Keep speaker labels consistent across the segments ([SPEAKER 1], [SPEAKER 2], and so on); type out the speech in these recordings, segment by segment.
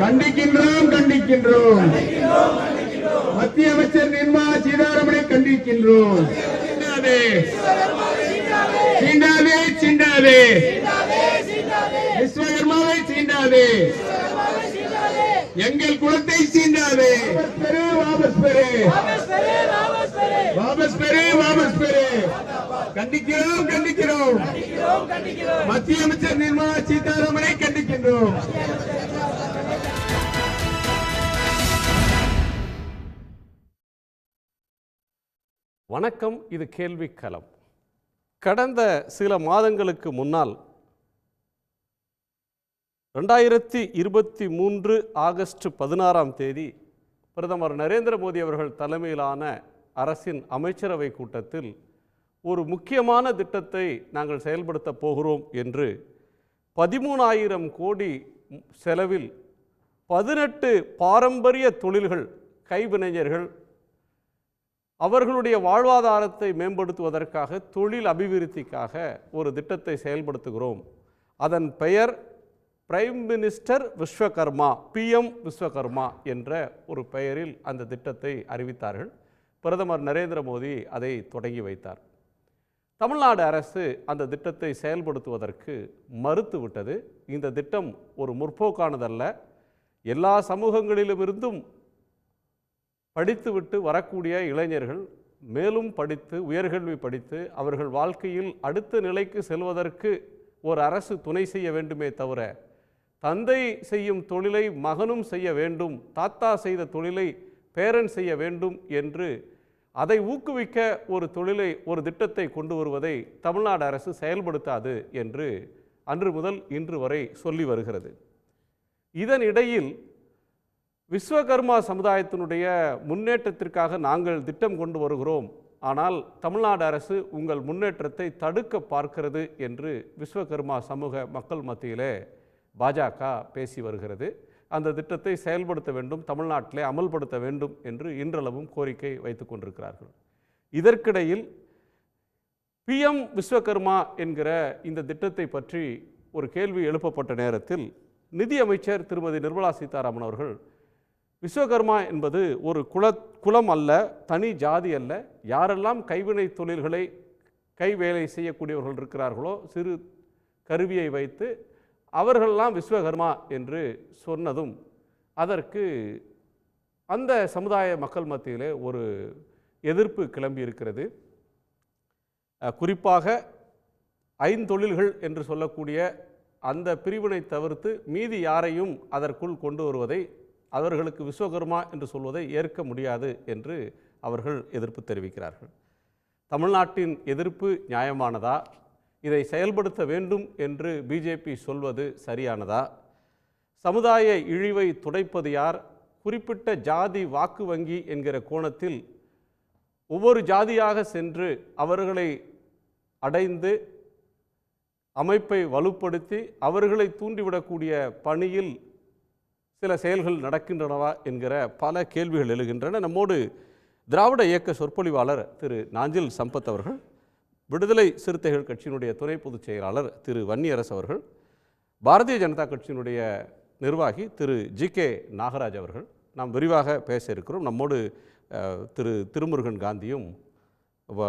[SPEAKER 1] கண்டிக்கின்றோம் கண்டிக்கின்றோம். மத்திய அமைச்சர் நிர்மலா சீதாராமனை கண்டிக்கின்றோம். சீண்டாதே சீண்டாதே விஸ்வகர்மாவை சீண்டாதே, எங்கள் குலத்தை சீண்டாதே. வாபஸ் பெரு வாபஸ் பெரு வாபஸ் பெரு. கண்டிக்கிறோம் கண்டிக்கிறோம். மத்திய அமைச்சர் நிர்மலா சீதாராமனை கண்டிக்கின்றோம்.
[SPEAKER 2] வணக்கம். இது கேள்விக்களம். கடந்த சில மாதங்களுக்கு முன்னால் 2023 ஆகஸ்ட் 16ஆம் தேதி பிரதமர் நரேந்திர மோடி அவர்கள் தலைமையிலான அரசின் அமைச்சரவை கூட்டத்தில் ஒரு முக்கியமான திட்டத்தை நாங்கள் செயல்படுத்த போகிறோம் என்று 13,000 கோடி செலவில் 18 பாரம்பரிய தொழில்கள், கைவினைஞர்கள் அவர்களுடைய வாழ்வாதாரத்தை மேம்படுத்துவதற்காக, தொழில் அபிவிருத்திக்காக ஒரு திட்டத்தை செயல்படுத்துகிறோம். அதன் பெயர் prime minister Vishwakarma, PM Vishwakarma என்ற ஒரு பெயரில் அந்த திட்டத்தை அறிவித்தார்கள். பிரதமர் நரேந்திர மோடி அதை தொடங்கி வைத்தார். தமிழ்நாடு அரசு அந்த திட்டத்தை செயல்படுத்துவதற்கு மறுத்துவிட்டது. இந்த திட்டம் ஒரு முற்போக்கானதல்ல, எல்லா சமூகங்களிலுமிருந்தும் படித்துவிட்டு வரக்கூடிய இளைஞர்கள் மேலும் படித்து, உயர்கல்வி படித்து, அவர்கள் வாழ்க்கையில் அடுத்த நிலைக்கு செல்வதற்கு ஒரு அரசு துணை செய்ய வேண்டுமே தவிர, தந்தை செய்யும் தொழிலை மகனும் செய்ய வேண்டும், தாத்தா செய்த தொழிலை பேரன் செய்ய வேண்டும் என்று அதை ஊக்குவிக்க ஒரு தொழிலை, ஒரு திட்டத்தை கொண்டு வருவதை தமிழ்நாடு அரசு செயல்படுத்தாது என்று அன்று முதல் இன்று வரை சொல்லி வருகிறது. இதனிடையில் விஸ்வகர்மா சமுதாயத்தினுடைய முன்னேற்றத்திற்காக நாங்கள் திட்டம் கொண்டு வருகிறோம், ஆனால் தமிழ்நாடு அரசு உங்கள் முன்னேற்றத்தை தடுக்க பார்க்கிறது என்று விஸ்வகர்மா சமூக மக்கள் மத்தியிலே பாஜக பேசி வருகிறது. அந்த திட்டத்தை செயல்படுத்த வேண்டும், தமிழ்நாட்டிலே அமல்படுத்த வேண்டும் என்று இன்றளவும் கோரிக்கை வைத்துக் கொண்டிருக்கிறார்கள். இதற்கிடையில் பிஎம் விஸ்வகர்மா என்கிற இந்த திட்டத்தை பற்றி ஒரு கேள்வி எழுப்பப்பட்ட நேரத்தில் நிதியமைச்சர் திருமதி நிர்மலா சீதாராமன் அவர்கள், விஸ்வகர்மா என்பது ஒரு குலம் அல்ல, தனி ஜாதி அல்ல, யாரெல்லாம் கைவினை தொழில்களை, கை வேலை செய்யக்கூடியவர்கள் இருக்கிறார்களோ, சிறு கருவியை வைத்து அவர்களெல்லாம் விஸ்வகர்மா என்று சொன்னதும் அதற்கு அந்த சமுதாய மக்கள் மத்தியிலே ஒரு எதிர்ப்பு கிளம்பி இருக்கிறது. குறிப்பாக ஐந்தொழில்கள் என்று சொல்லக்கூடிய அந்த பிரிவினை தவிர்த்து மீதி யாரையும் அதற்குள் கொண்டு வருவதை, அவர்களுக்கு விஸ்வகர்மா என்று சொல்வதை ஏற்க முடியாது என்று அவர்கள் எதிர்ப்பு தெரிவிக்கிறார்கள். தமிழ்நாட்டின் எதிர்ப்பு நியாயமானதா? இதை செயல்படுத்த வேண்டும் என்று பிஜேபி சொல்வது சரியானதா? சமுதாய இழிவை துடைப்பது யார்? குறிப்பிட்ட ஜாதி வாக்கு வங்கி என்கிற கோணத்தில் ஒவ்வொரு ஜாதியாக சென்று அவர்களை அடைந்து அமைப்பை வலுப்படுத்தி அவர்களை தூண்டிவிடக்கூடிய பணியில் சில செயல்கள் நடக்கின்றனவா என்கிற பல கேள்விகள் எழுகின்றன. நம்மோடு திராவிட இயக்க சொற்பொழிவாளர் திரு நாஞ்சில் சம்பத் அவர்கள், விடுதலை சிறுத்தைகள் கட்சியினுடைய துணை பொதுச் செயலாளர் திரு வன்னியரசு அவர்கள், பாரதிய ஜனதா கட்சியினுடைய நிர்வாகி திரு ஜி.கே. நாகராஜ் அவர்கள், நாம் விரிவாக பேச இருக்கிறோம். நம்மோடு திரு திருமுருகன் காந்தியும்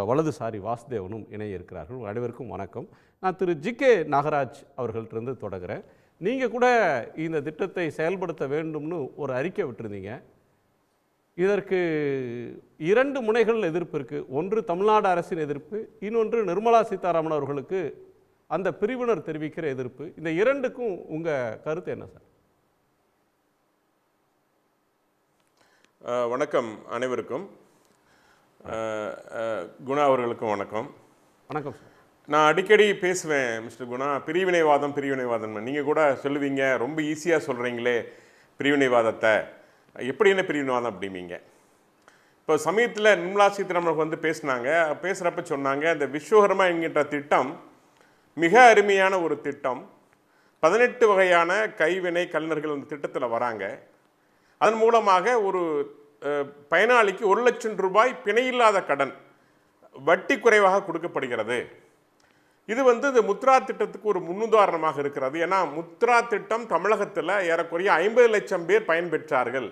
[SPEAKER 2] வலதுசாரி வாசுதேவனும் இணைய இருக்கிறார்கள். அனைவருக்கும் வணக்கம். நான் திரு ஜி.கே. நாகராஜ் அவர்கள்ட்டிருந்து தொடங்குகிறேன். நீங்கள் கூட இந்த திட்டத்தை செயல்படுத்த வேண்டும்னு ஒரு அறிக்கை விட்டுருந்தீங்க. இதற்கு 2 முனைகள் எதிர்ப்பு இருக்குது. ஒன்று தமிழ்நாடு அரசின் எதிர்ப்பு, இன்னொன்று நிர்மலா சீதாராமன் அவர்களுக்கு அந்த பிரிவினர் தெரிவிக்கிற எதிர்ப்பு. இந்த 2க்கும் உங்கள் கருத்து என்ன சார்?
[SPEAKER 3] வணக்கம் அனைவருக்கும். குணா அவர்களுக்கும் வணக்கம்.
[SPEAKER 2] வணக்கம் சார்.
[SPEAKER 3] நான் அடிக்கடி பேசுவேன் மிஸ்டர் குணா, பிரிவினைவாதம் பிரிவினைவாதம். நீங்கள் கூட சொல்லுவீங்க, ரொம்ப ஈஸியாக சொல்கிறீங்களே பிரிவினைவாதத்தை, எப்படி என்ன பிரிவினைவாதம் அப்படிம்பீங்க. இப்போ சமயத்தில் நிர்மலா சீதாராமன் வந்து பேசுகிறப்ப சொன்னாங்க, இந்த விஸ்வகர்மா என்கின்ற திட்டம் மிக அருமையான ஒரு திட்டம். 18 வகையான கைவினை கலைஞர்கள் அந்த திட்டத்தில் வராங்க. அதன் மூலமாக ஒரு பயனாளிக்கு 1 லட்சம் ரூபாய் பிணையில்லாத கடன் வட்டி குறைவாக கொடுக்கப்படுகிறது. இது இந்த முத்ரா திட்டத்துக்கு ஒரு முன்னுதாரணமாக இருக்கிறது. ஏன்னா முத்ரா திட்டம் தமிழகத்தில் ஏறக்குறைய 50 லட்சம் பேர் பயன்பெற்றார்கள்.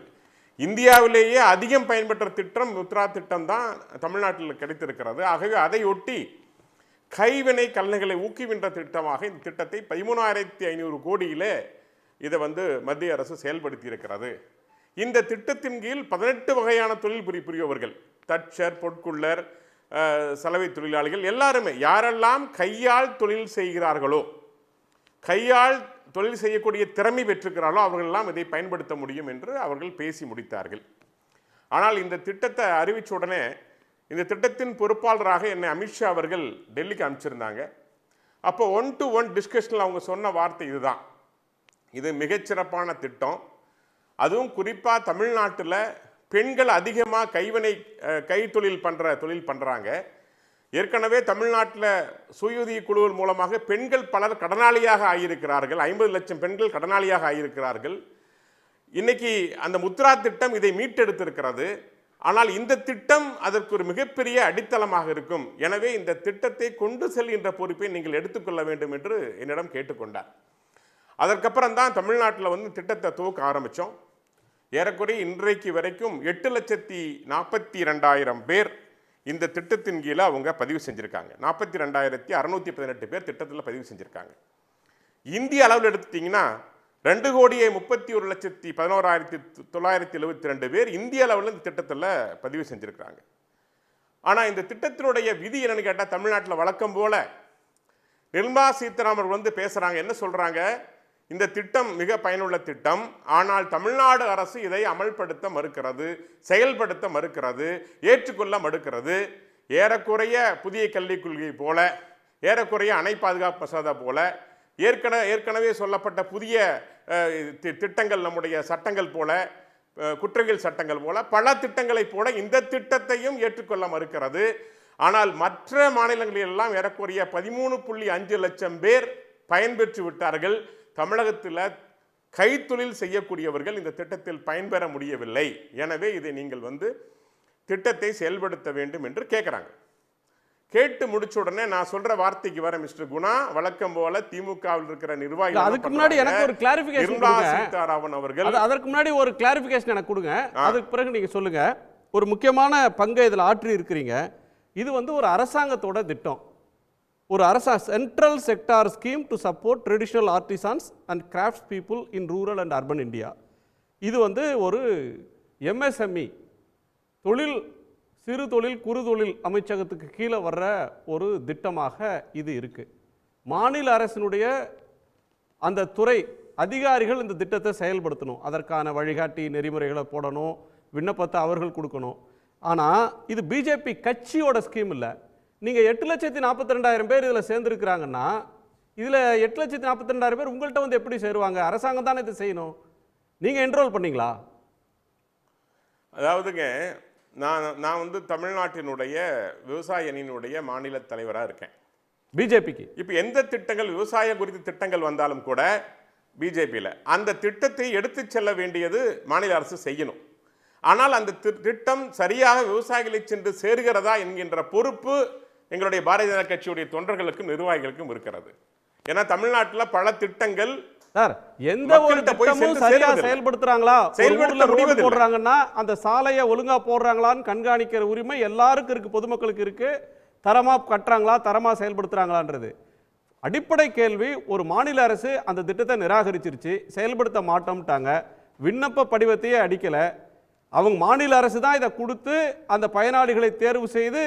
[SPEAKER 3] இந்தியாவிலேயே அதிகம் பயன்பெற்ற திட்டம் முத்ரா திட்டம் தான் தமிழ்நாட்டில் கிடைத்திருக்கிறது. ஆகவே அதையொட்டி கைவினை கலைஞர்களை ஊக்குவின்ற திட்டமாக இந்த திட்டத்தை 13,500 கோடியிலே இதை மத்திய அரசு செயல்படுத்தி இருக்கிறது. இந்த திட்டத்தின் கீழ் 18 வகையான தொழில் புரியவர்கள், தச்சர், பொற்குள்ளர், சலவை தொழிலாளிகள் எல்லாருமே யாரெல்லாம் கையால் தொழில் செய்கிறார்களோ, கையால் தொழில் செய்யக்கூடிய திறமை பெற்றிருக்கிறார்களோ அவர்களெல்லாம் இதை பயன்படுத்த முடியும் என்று அவர்கள் பேசி முடித்தார்கள். ஆனால் இந்த திட்டத்தை அறிவித்த உடனே இந்த திட்டத்தின் பொறுப்பாளராக என்னை அமித்ஷா அவர்கள் டெல்லிக்கு அனுப்பிச்சிருந்தாங்க. அப்போ 1-to-1 டிஸ்கஷனில் அவங்க சொன்ன வார்த்தை இதுதான்: இது மிகச்சிறப்பான திட்டம், அதுவும் குறிப்பாக தமிழ்நாட்டில் பெண்கள் அதிகமாக கைத்தொழில் பண்ணுறாங்க. ஏற்கனவே தமிழ்நாட்டில் சுயஉதவி குழுவின் மூலமாக பெண்கள் பலர் கடனாளியாக ஆகியிருக்கிறார்கள். 50 லட்சம் பெண்கள் கடனாளியாக ஆகியிருக்கிறார்கள். இன்னைக்கு அந்த முத்ரா திட்டம் இதை மீட்டெடுத்திருக்கிறது. ஆனால் இந்த திட்டம் அதற்கு ஒரு மிகப்பெரிய அடித்தளமாக இருக்கும். எனவே இந்த திட்டத்தை கொண்டு செல்கின்ற பொறுப்பை நீங்கள் எடுத்துக்கொள்ள வேண்டும் என்று என்னிடம் கேட்டுக்கொண்டார். அதற்கப்புறம் தான் தமிழ்நாட்டில் திட்டத்தை துவக்க ஆரம்பித்தோம். ஏறக்குறைய இன்றைக்கு வரைக்கும் 8,42,000 பேர் இந்த திட்டத்தின் கீழே அவங்க பதிவு செஞ்சுருக்காங்க. 42,618 பேர் திட்டத்தில் பதிவு செஞ்சுருக்காங்க. இந்திய அளவில் எடுத்துட்டிங்கன்னா 2,31,11,972 பேர் இந்திய அளவில் இந்த திட்டத்தில் பதிவு செஞ்சுருக்காங்க. ஆனால் இந்த திட்டத்தினுடைய விதி என்னன்னு கேட்டால், தமிழ்நாட்டில் வழக்கம் போல நிர்மலா சீதாராமன் பேசுகிறாங்க. என்ன சொல்கிறாங்க? இந்த திட்டம் மிக பயனுள்ள திட்டம், ஆனால் தமிழ்நாடு அரசு இதை அமல்படுத்த மறுக்கிறது, செயல்படுத்த மறுக்கிறது, ஏற்றுக்கொள்ள மறுக்கிறது. ஏறக்குறைய புதிய கல்விக் கொள்கை போல, ஏறக்குறைய அணை பாதுகாப்பு மசோதா போல, ஏற்கனவே சொல்லப்பட்ட புதிய திட்டங்கள், நம்முடைய சட்டங்கள் போல, குற்றவியல் சட்டங்கள் போல பல திட்டங்களை போல இந்த திட்டத்தையும் ஏற்றுக்கொள்ள மறுக்கிறது. ஆனால் மற்ற மாநிலங்களில் எல்லாம் ஏறக்குறைய 13.5 லட்சம் பேர் பயன்பெற்று விட்டார்கள். தமிழகத்தில் கைத்தொழில் செய்யக்கூடியவர்கள் இந்த திட்டத்தில் பயன்பெற முடியவில்லை. எனவே இதை நீங்கள் திட்டத்தை செயல்படுத்த வேண்டும் என்று கேட்குறாங்க. கேட்டு முடிச்ச உடனே நான் சொல்ற வார்த்தைக்கு வர மிஸ்டர் குணா, வழக்கம் போல திமுகவில் இருக்கிற நிர்வாகிகள்,
[SPEAKER 2] அதுக்கு முன்னாடி எனக்கு ஒரு கிளாரிஃபிகேஷன்
[SPEAKER 3] நிர்மலா சீதாராமன் அவர்கள்,
[SPEAKER 2] அதற்கு முன்னாடி ஒரு கிளாரிஃபிகேஷன் எனக்கு கொடுங்க. அதுக்கு பிறகு நீங்க சொல்லுங்க. ஒரு முக்கியமான பங்கை இதில் ஆற்றி இருக்கிறீங்க. இது ஒரு அரசாங்கத்தோட திட்டம், ஒரு central sector scheme to support traditional artisans and crafts people in rural and urban India. இது ஒரு எம்எஸ்எம்இ தொழில், சிறு தொழில் குறு தொழில் அமைச்சகத்துக்கு கீழே வர்ற ஒரு திட்டமாக இது இருக்கு. மாநில அரசினுடைய அந்த துறை அதிகாரிகள் இந்த திட்டத்தை செயல்படுத்தணும், அதற்கான வழிகாட்டி நெறிமுறைகளை போடணும், விண்ணப்பத்தை அவர்கள் கொடுக்கணும். ஆனால் இது பிஜேபி கட்சியோட ஸ்கீம் இல்லை. நீங்கள் 8,42,000 பேர் இதில் சேர்ந்துருக்கிறாங்கன்னா, இதில் 8,42,000 பேர் உங்கள்கிட்ட எப்படி சேருவாங்க? அரசாங்கம் தானே இதை செய்யணும். நீங்கள் என்ரோல் பண்ணீங்களா?
[SPEAKER 3] அதாவதுங்க, நான் தமிழ்நாட்டினுடைய விவசாய அணியினுடைய மாநில தலைவராக இருக்கேன்
[SPEAKER 2] பிஜேபிக்கு.
[SPEAKER 3] இப்போ எந்த திட்டங்கள், விவசாய குறித்த திட்டங்கள் வந்தாலும் கூட பிஜேபியில் அந்த திட்டத்தை எடுத்து செல்ல வேண்டியது மாநில அரசு செய்யணும். ஆனால் அந்த திட்டம் சரியாக விவசாயிகளை சென்று சேருகிறதா என்கின்ற பொறுப்பு எங்களுடைய பாரதிய ஜனதா கட்சியுடைய தொண்டர்களுக்கும் நிர்வாகிகளுக்கும் இருக்கிறது. ஏன்னா தமிழ்நாட்டில் பல திட்டங்கள்
[SPEAKER 2] எந்த ஒரு திட்டமும் சரியா செயல்படுத்துறாங்களா, போடுறாங்கன்னா அந்த சாலையை ஒழுங்கா போடுறாங்களான்னு கண்காணிக்கிற உரிமை எல்லாருக்கும் இருக்கு, பொதுமக்களுக்கு இருக்கு. தரமா கட்டுறாங்களா, தரமா செயல்படுத்துறாங்களான்றது அடிப்படை கேள்வி. ஒரு மாநில அரசு அந்த திட்டத்தை நிராகரிச்சிருச்சு, செயல்படுத்த மாட்டோம்ட்டாங்க, விண்ணப்ப படிவத்தையே அடிக்கல. அவங்க மாநில அரசு தான் இதை கொடுத்து அந்த பயனாளிகளை தேர்வு செய்து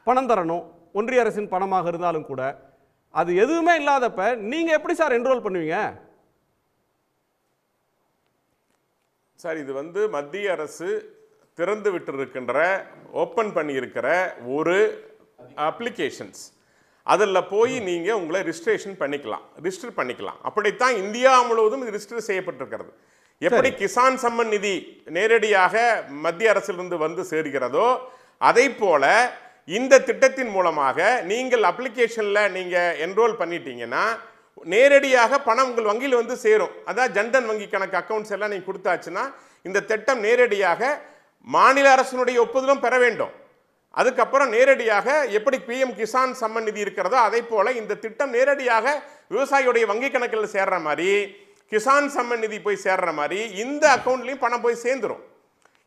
[SPEAKER 2] பணம் தரணும், ஒன்றிய அரசின் பணமாக இருந்தாலும் கூட. அது எதுவுமே இல்லாதப்ப நீங்க எப்படி சார் என்ரோல் பண்ணுவீங்க?
[SPEAKER 3] சார், இது மத்திய அரசு திறந்து விட்டிருக்கின்ற, ஓப்பன் பண்ணியிருக்கிற ஒரு அப்ளிகேஷன்ஸ், அதில் போய் நீங்கள் உங்களை ரிஜிஸ்ட்ரேஷன் பண்ணிக்கலாம். அப்படித்தான் இந்தியா முழுவதும் இது ரிஜிஸ்டர் செய்யப்பட்டிருக்கிறது. எப்படி கிசான் சம்மன் நிதி நேரடியாக மத்திய அரசிலிருந்து சேர்கிறதோ, அதை போல இந்த திட்டத்தின் மூலமாக நீங்கள் அப்ளிகேஷனில் நீங்கள் என்ரோல் பண்ணிட்டீங்கன்னா நேரடியாக பணம் உங்கள் வங்கியில் சேரும். அதான் ஜன்தன் வங்கி கணக்கு அக்கௌண்ட்ஸ் எல்லாம் நீங்கள் கொடுத்தாச்சுன்னா இந்த திட்டம் நேரடியாக மாநில அரசினுடைய ஒப்புதலும் பெற வேண்டும். அதுக்கப்புறம் நேரடியாக எப்படி பிஎம் கிசான் சம்மன் நிதி இருக்கிறதோ அதே போல இந்த திட்டம் நேரடியாக விவசாயியுடைய வங்கி கணக்கில் சேர்ற மாதிரி, கிசான் சம்மன் நிதி போய் சேர்ற மாதிரி இந்த அக்கௌண்ட்லயும் பணம் போய் சேர்ந்துரும்.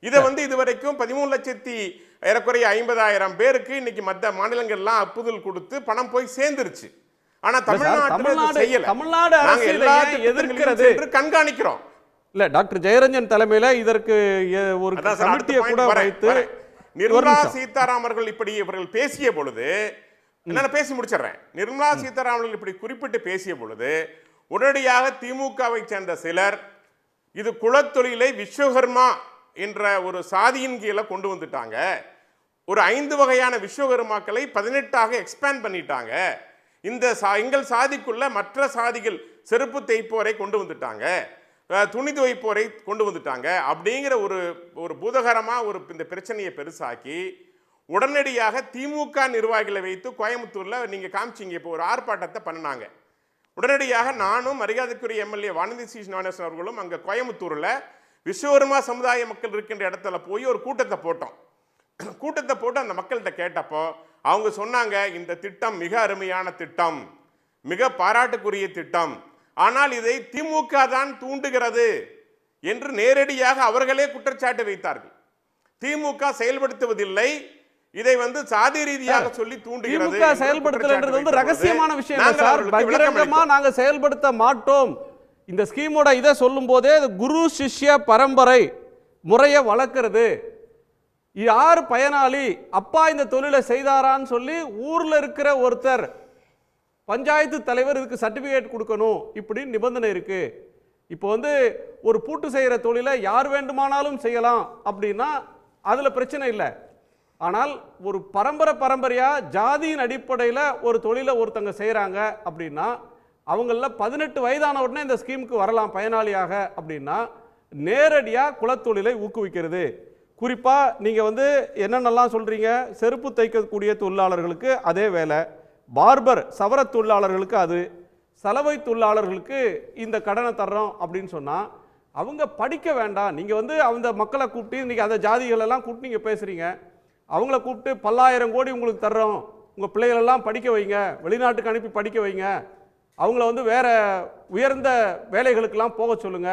[SPEAKER 3] இதை இதுவரைக்கும் 13,50,000 பேருக்கு இன்னைக்கு மற்ற மாநிலங்கள்லாம் ஒப்புதல் கொடுத்து பணம் போய் சேர்ந்துருச்சு. ஆனா தமிழ்நாடு செய்யல.
[SPEAKER 2] தமிழ்நாடு எதிர்க்கிறது
[SPEAKER 3] கண்காணிக்கிறோம்.
[SPEAKER 2] இல்ல டாக்டர் ஜெயரஞ்சன் தலைமையில இதற்கு ஒரு கமிட்டியை கூட வைத்து
[SPEAKER 3] நிர்மலா சீதாராமன் அவர்கள் இப்படி இவர்கள் பேசிய பொழுது, நான் பேசி முடிச்சிடறேன். நிர்மலா சீதாராமன் இப்படி குறிப்பிட்டு பேசிய பொழுது உடனடியாக திமுகவை சேர்ந்த சிலர் இது குலத்தொழிலை விஸ்வகர்மா என்ற ஒரு சாதியின் கீழே கொண்டு வந்துட்டாங்க, ஒரு 5 வகையான விஸ்வகர்மாக்களை 18ஆக எக்ஸ்பேண்ட் பண்ணிட்டாங்க, இந்த எங்கள் சாதிக்குள்ள மற்ற சாதிகள் செருப்பு தேய்ப்போரை கொண்டு வந்துட்டாங்க, துணி துவைப்போரை கொண்டு வந்துட்டாங்க அப்படிங்கிற ஒரு பூதகரமாக இந்த பிரச்சனையை பெருசாக்கி உடனடியாக திமுக நிர்வாகிகளை வைத்து கோயம்புத்தூர்ல நீங்க காமிச்சிங்க இப்போ ஒரு ஆர்ப்பாட்டத்தை பண்ணினாங்க. உடனடியாக நானும் மரியாதைக்குரிய எம்எல்ஏ வானதி சீனிவாசன் அவர்களும் அங்கே கோயம்புத்தூரில் விஸ்வகர்மா சமுதாய மக்கள் இருக்கின்ற இடத்துல போய் ஒரு கூட்டத்தை போட்டோம். கூட்டத்தை போட்டு அந்த மக்கள்கிட்ட கேட்டப்போ அவங்க சொன்னாங்க, இந்த திட்டம் மிக அருமையான திட்டம், மிக பாராட்டுக்குரிய திட்டம், ஆனால் இதை திமுக தான் தூண்டுகிறது என்று நேரடியாக அவர்களே குற்றச்சாட்டு வைத்தார்கள். திமுக செயல்படுத்துவதில்லை, இதை சாதி ரீதியாக சொல்லி தூண்டுகிறது.
[SPEAKER 2] திமுக செயல்படுத்தலன்றது ரகசியமான விஷயம் சார். பகிரங்கமா நாங்க செயல்படுத்த மாட்டோம். இந்த ஸ்கீமோட இதை சொல்லும் போதே குரு சிஷ்ய பரம்பரை முறையை வளர்க்கிறது, யார் பயனாளி, அப்பா இந்த தொழிலை செய்தாரான்னு சொல்லி ஊர்ல இருக்கிற ஒருத்தர் பஞ்சாயத்து தலைவர் இதுக்கு சர்டிபிகேட் கொடுக்கணும், இப்படி நிபந்தனை இருக்கு. இப்போ ஒரு பூட்டு செய்யற தொழிலை யார் வேண்டுமானாலும் செய்யலாம் அப்படின்னா அதுல பிரச்சனை இல்லை. ஆனால் ஒரு பரம்பரையா ஜாதியின் அடிப்படையில் ஒரு தொழிலை ஒருத்தங்க செய்கிறாங்க அப்படின்னா அவங்கள 18 வயதான உடனே இந்த ஸ்கீமுக்கு வரலாம் பயனாளியாக அப்படின்னா நேரடியாக குலத்தொழிலை ஊக்குவிக்கிறது. குறிப்பாக நீங்கள் என்னென்னலாம் சொல்கிறீங்க, செருப்பு தைக்கக்கூடிய தொழிலாளர்களுக்கு அதே வேலை, பார்பர் சவர தொழிலாளர்களுக்கு அது, சலவை தொழிலாளர்களுக்கு இந்த கடனை தர்றோம் அப்படின்னு சொன்னால் அவங்க படிக்க வேண்டாம். நீங்கள் அந்த மக்களை கூப்பிட்டு இன்றைக்கி அந்த ஜாதிகளெல்லாம் கூப்பிட்டு நீங்கள் பேசுகிறீங்க, அவங்கள கூப்பிட்டு பல்லாயிரம் கோடி உங்களுக்கு தர்றோம், உங்கள் பிள்ளைகளெல்லாம் படிக்க வைங்க, வெளிநாட்டுக்கு அனுப்பி படிக்க வைங்க, அவங்கள வேற உயர்ந்த வேலைகளுக்கெல்லாம் போக சொல்லுங்க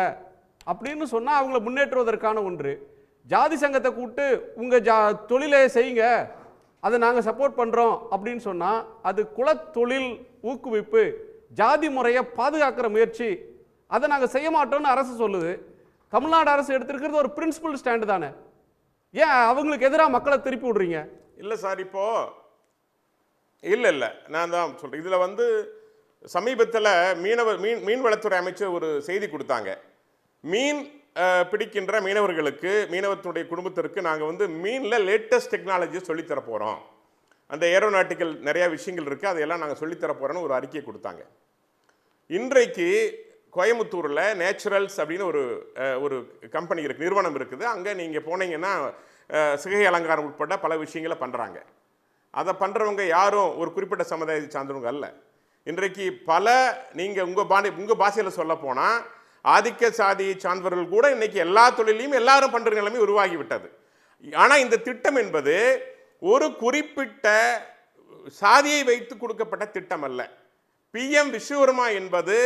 [SPEAKER 2] அப்படின்னு சொன்னால் அவங்கள முன்னேற்றுவதற்கான ஒன்று. ஜாதி சங்கத்தை கூப்பிட்டு உங்கள் தொழிலை செய்யுங்க, அதை நாங்கள் சப்போர்ட் பண்ணுறோம் அப்படின்னு சொன்னால் அது குலத்தொழில் ஊக்குவிப்பு, ஜாதி முறையை பாதுகாக்கிற முயற்சி, அதை நாங்கள் செய்ய மாட்டோம்னு அரசு சொல்லுது. தமிழ்நாடு அரசு எடுத்திருக்கிறது ஒரு பிரின்சிபல் ஸ்டாண்டு தானே, ஏன் அவங்களுக்கு எதிராக மக்களை திருப்பி விடுறீங்க?
[SPEAKER 3] இல்லை சார், இப்போ இல்லை நான் தான் சொல்கிறேன். இதில் சமீபத்தில் மீன்வளத்துறை அமைச்சர் ஒரு செய்தி கொடுத்தாங்க. மீன் பிடிக்கின்ற மீனவர்களுக்கு, மீனவத்துடைய குடும்பத்திற்கு நாங்கள் மீனில் லேட்டஸ்ட் டெக்னாலஜியை சொல்லித்தர போகிறோம், அந்த ஏரோநாட்டிக்கல் நிறையா விஷயங்கள் இருக்குது, அதையெல்லாம் நாங்கள் சொல்லித்தர போகிறோன்னு ஒரு அறிக்கையை கொடுத்தாங்க. இன்றைக்கு கோயம்புத்தூரில் நேச்சுரல்ஸ் அப்படின்னு ஒரு கம்பெனி இருக்குது, நிறுவனம் இருக்குது. அங்கே நீங்கள் போனீங்கன்னா சிகை அலங்காரம் உட்பட பல விஷயங்களை பண்ணுறாங்க. அதை பண்ணுறவங்க யாரும் ஒரு குறிப்பிட்ட சமுதாயத்தை சார்ந்தவங்க அல்ல. இன்றைக்கு பல நீங்கள் உங்கள் பாஷையில் சொல்ல போனால் ஆதிக்க சாதியை சார்ந்தவர்கள் கூட இன்னைக்கு எல்லா தொழிலையும் எல்லாரும் பண்ணுற நிலைமை உருவாகி விட்டது. ஆனால் இந்த திட்டம் என்பது ஒரு குறிப்பிட்ட சாதியை வைத்து கொடுக்கப்பட்ட திட்டம் அல்ல. பிஎம் விஸ்வகர்மா என்பது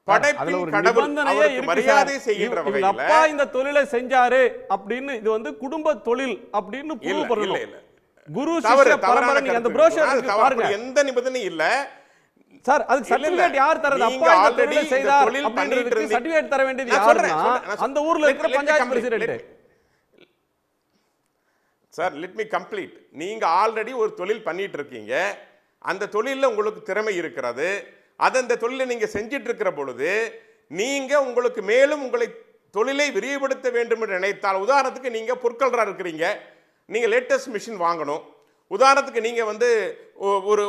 [SPEAKER 3] படைப்பின் கடவுள், அவருக்கு மரியாதை செய்கின்ற வகையில்
[SPEAKER 2] அப்பா இந்த தொழிலை செஞ்சாரு அப்படின்னு இது குடும்ப தொழில் அப்படின்னு ப்ரூவ் பண்ணல. குரு சிஷ்ய பரம்பரை அந்த ப்ரோஷர் பாருங்க,
[SPEAKER 3] எந்த நிபந்தனையும் இல்ல
[SPEAKER 2] சார். அதுக்கு சர்டிபிகேட் யார் தரது? அப்பா இந்த தொழிலை செய்தார் அப்படின்றதுக்கு சர்டிபிகேட் தர வேண்டியது யாருன்னா அந்த ஊர்ல இருக்கிற panchayat president.
[SPEAKER 3] Sir let me complete. நீங்க ஆல்ரெடி ஒரு தொழில் பண்ணிட்டு இருக்கீங்க, அந்த தொழிலில் உங்களுக்கு திறமை இருக்கிறது, அதை அந்த தொழிலை நீங்க செஞ்சிட்டு இருக்கிற பொழுது நீங்க உங்களுக்கு மேலும் உங்களை தொழிலை விரிவுபடுத்த வேண்டும் என்று நினைத்தால், உதாரணத்துக்கு நீங்க பொற்கொள்ளரா இருக்கிறீங்க, நீங்க லேட்டஸ்ட் மிஷின் வாங்கணும். உதாரணத்துக்கு நீங்க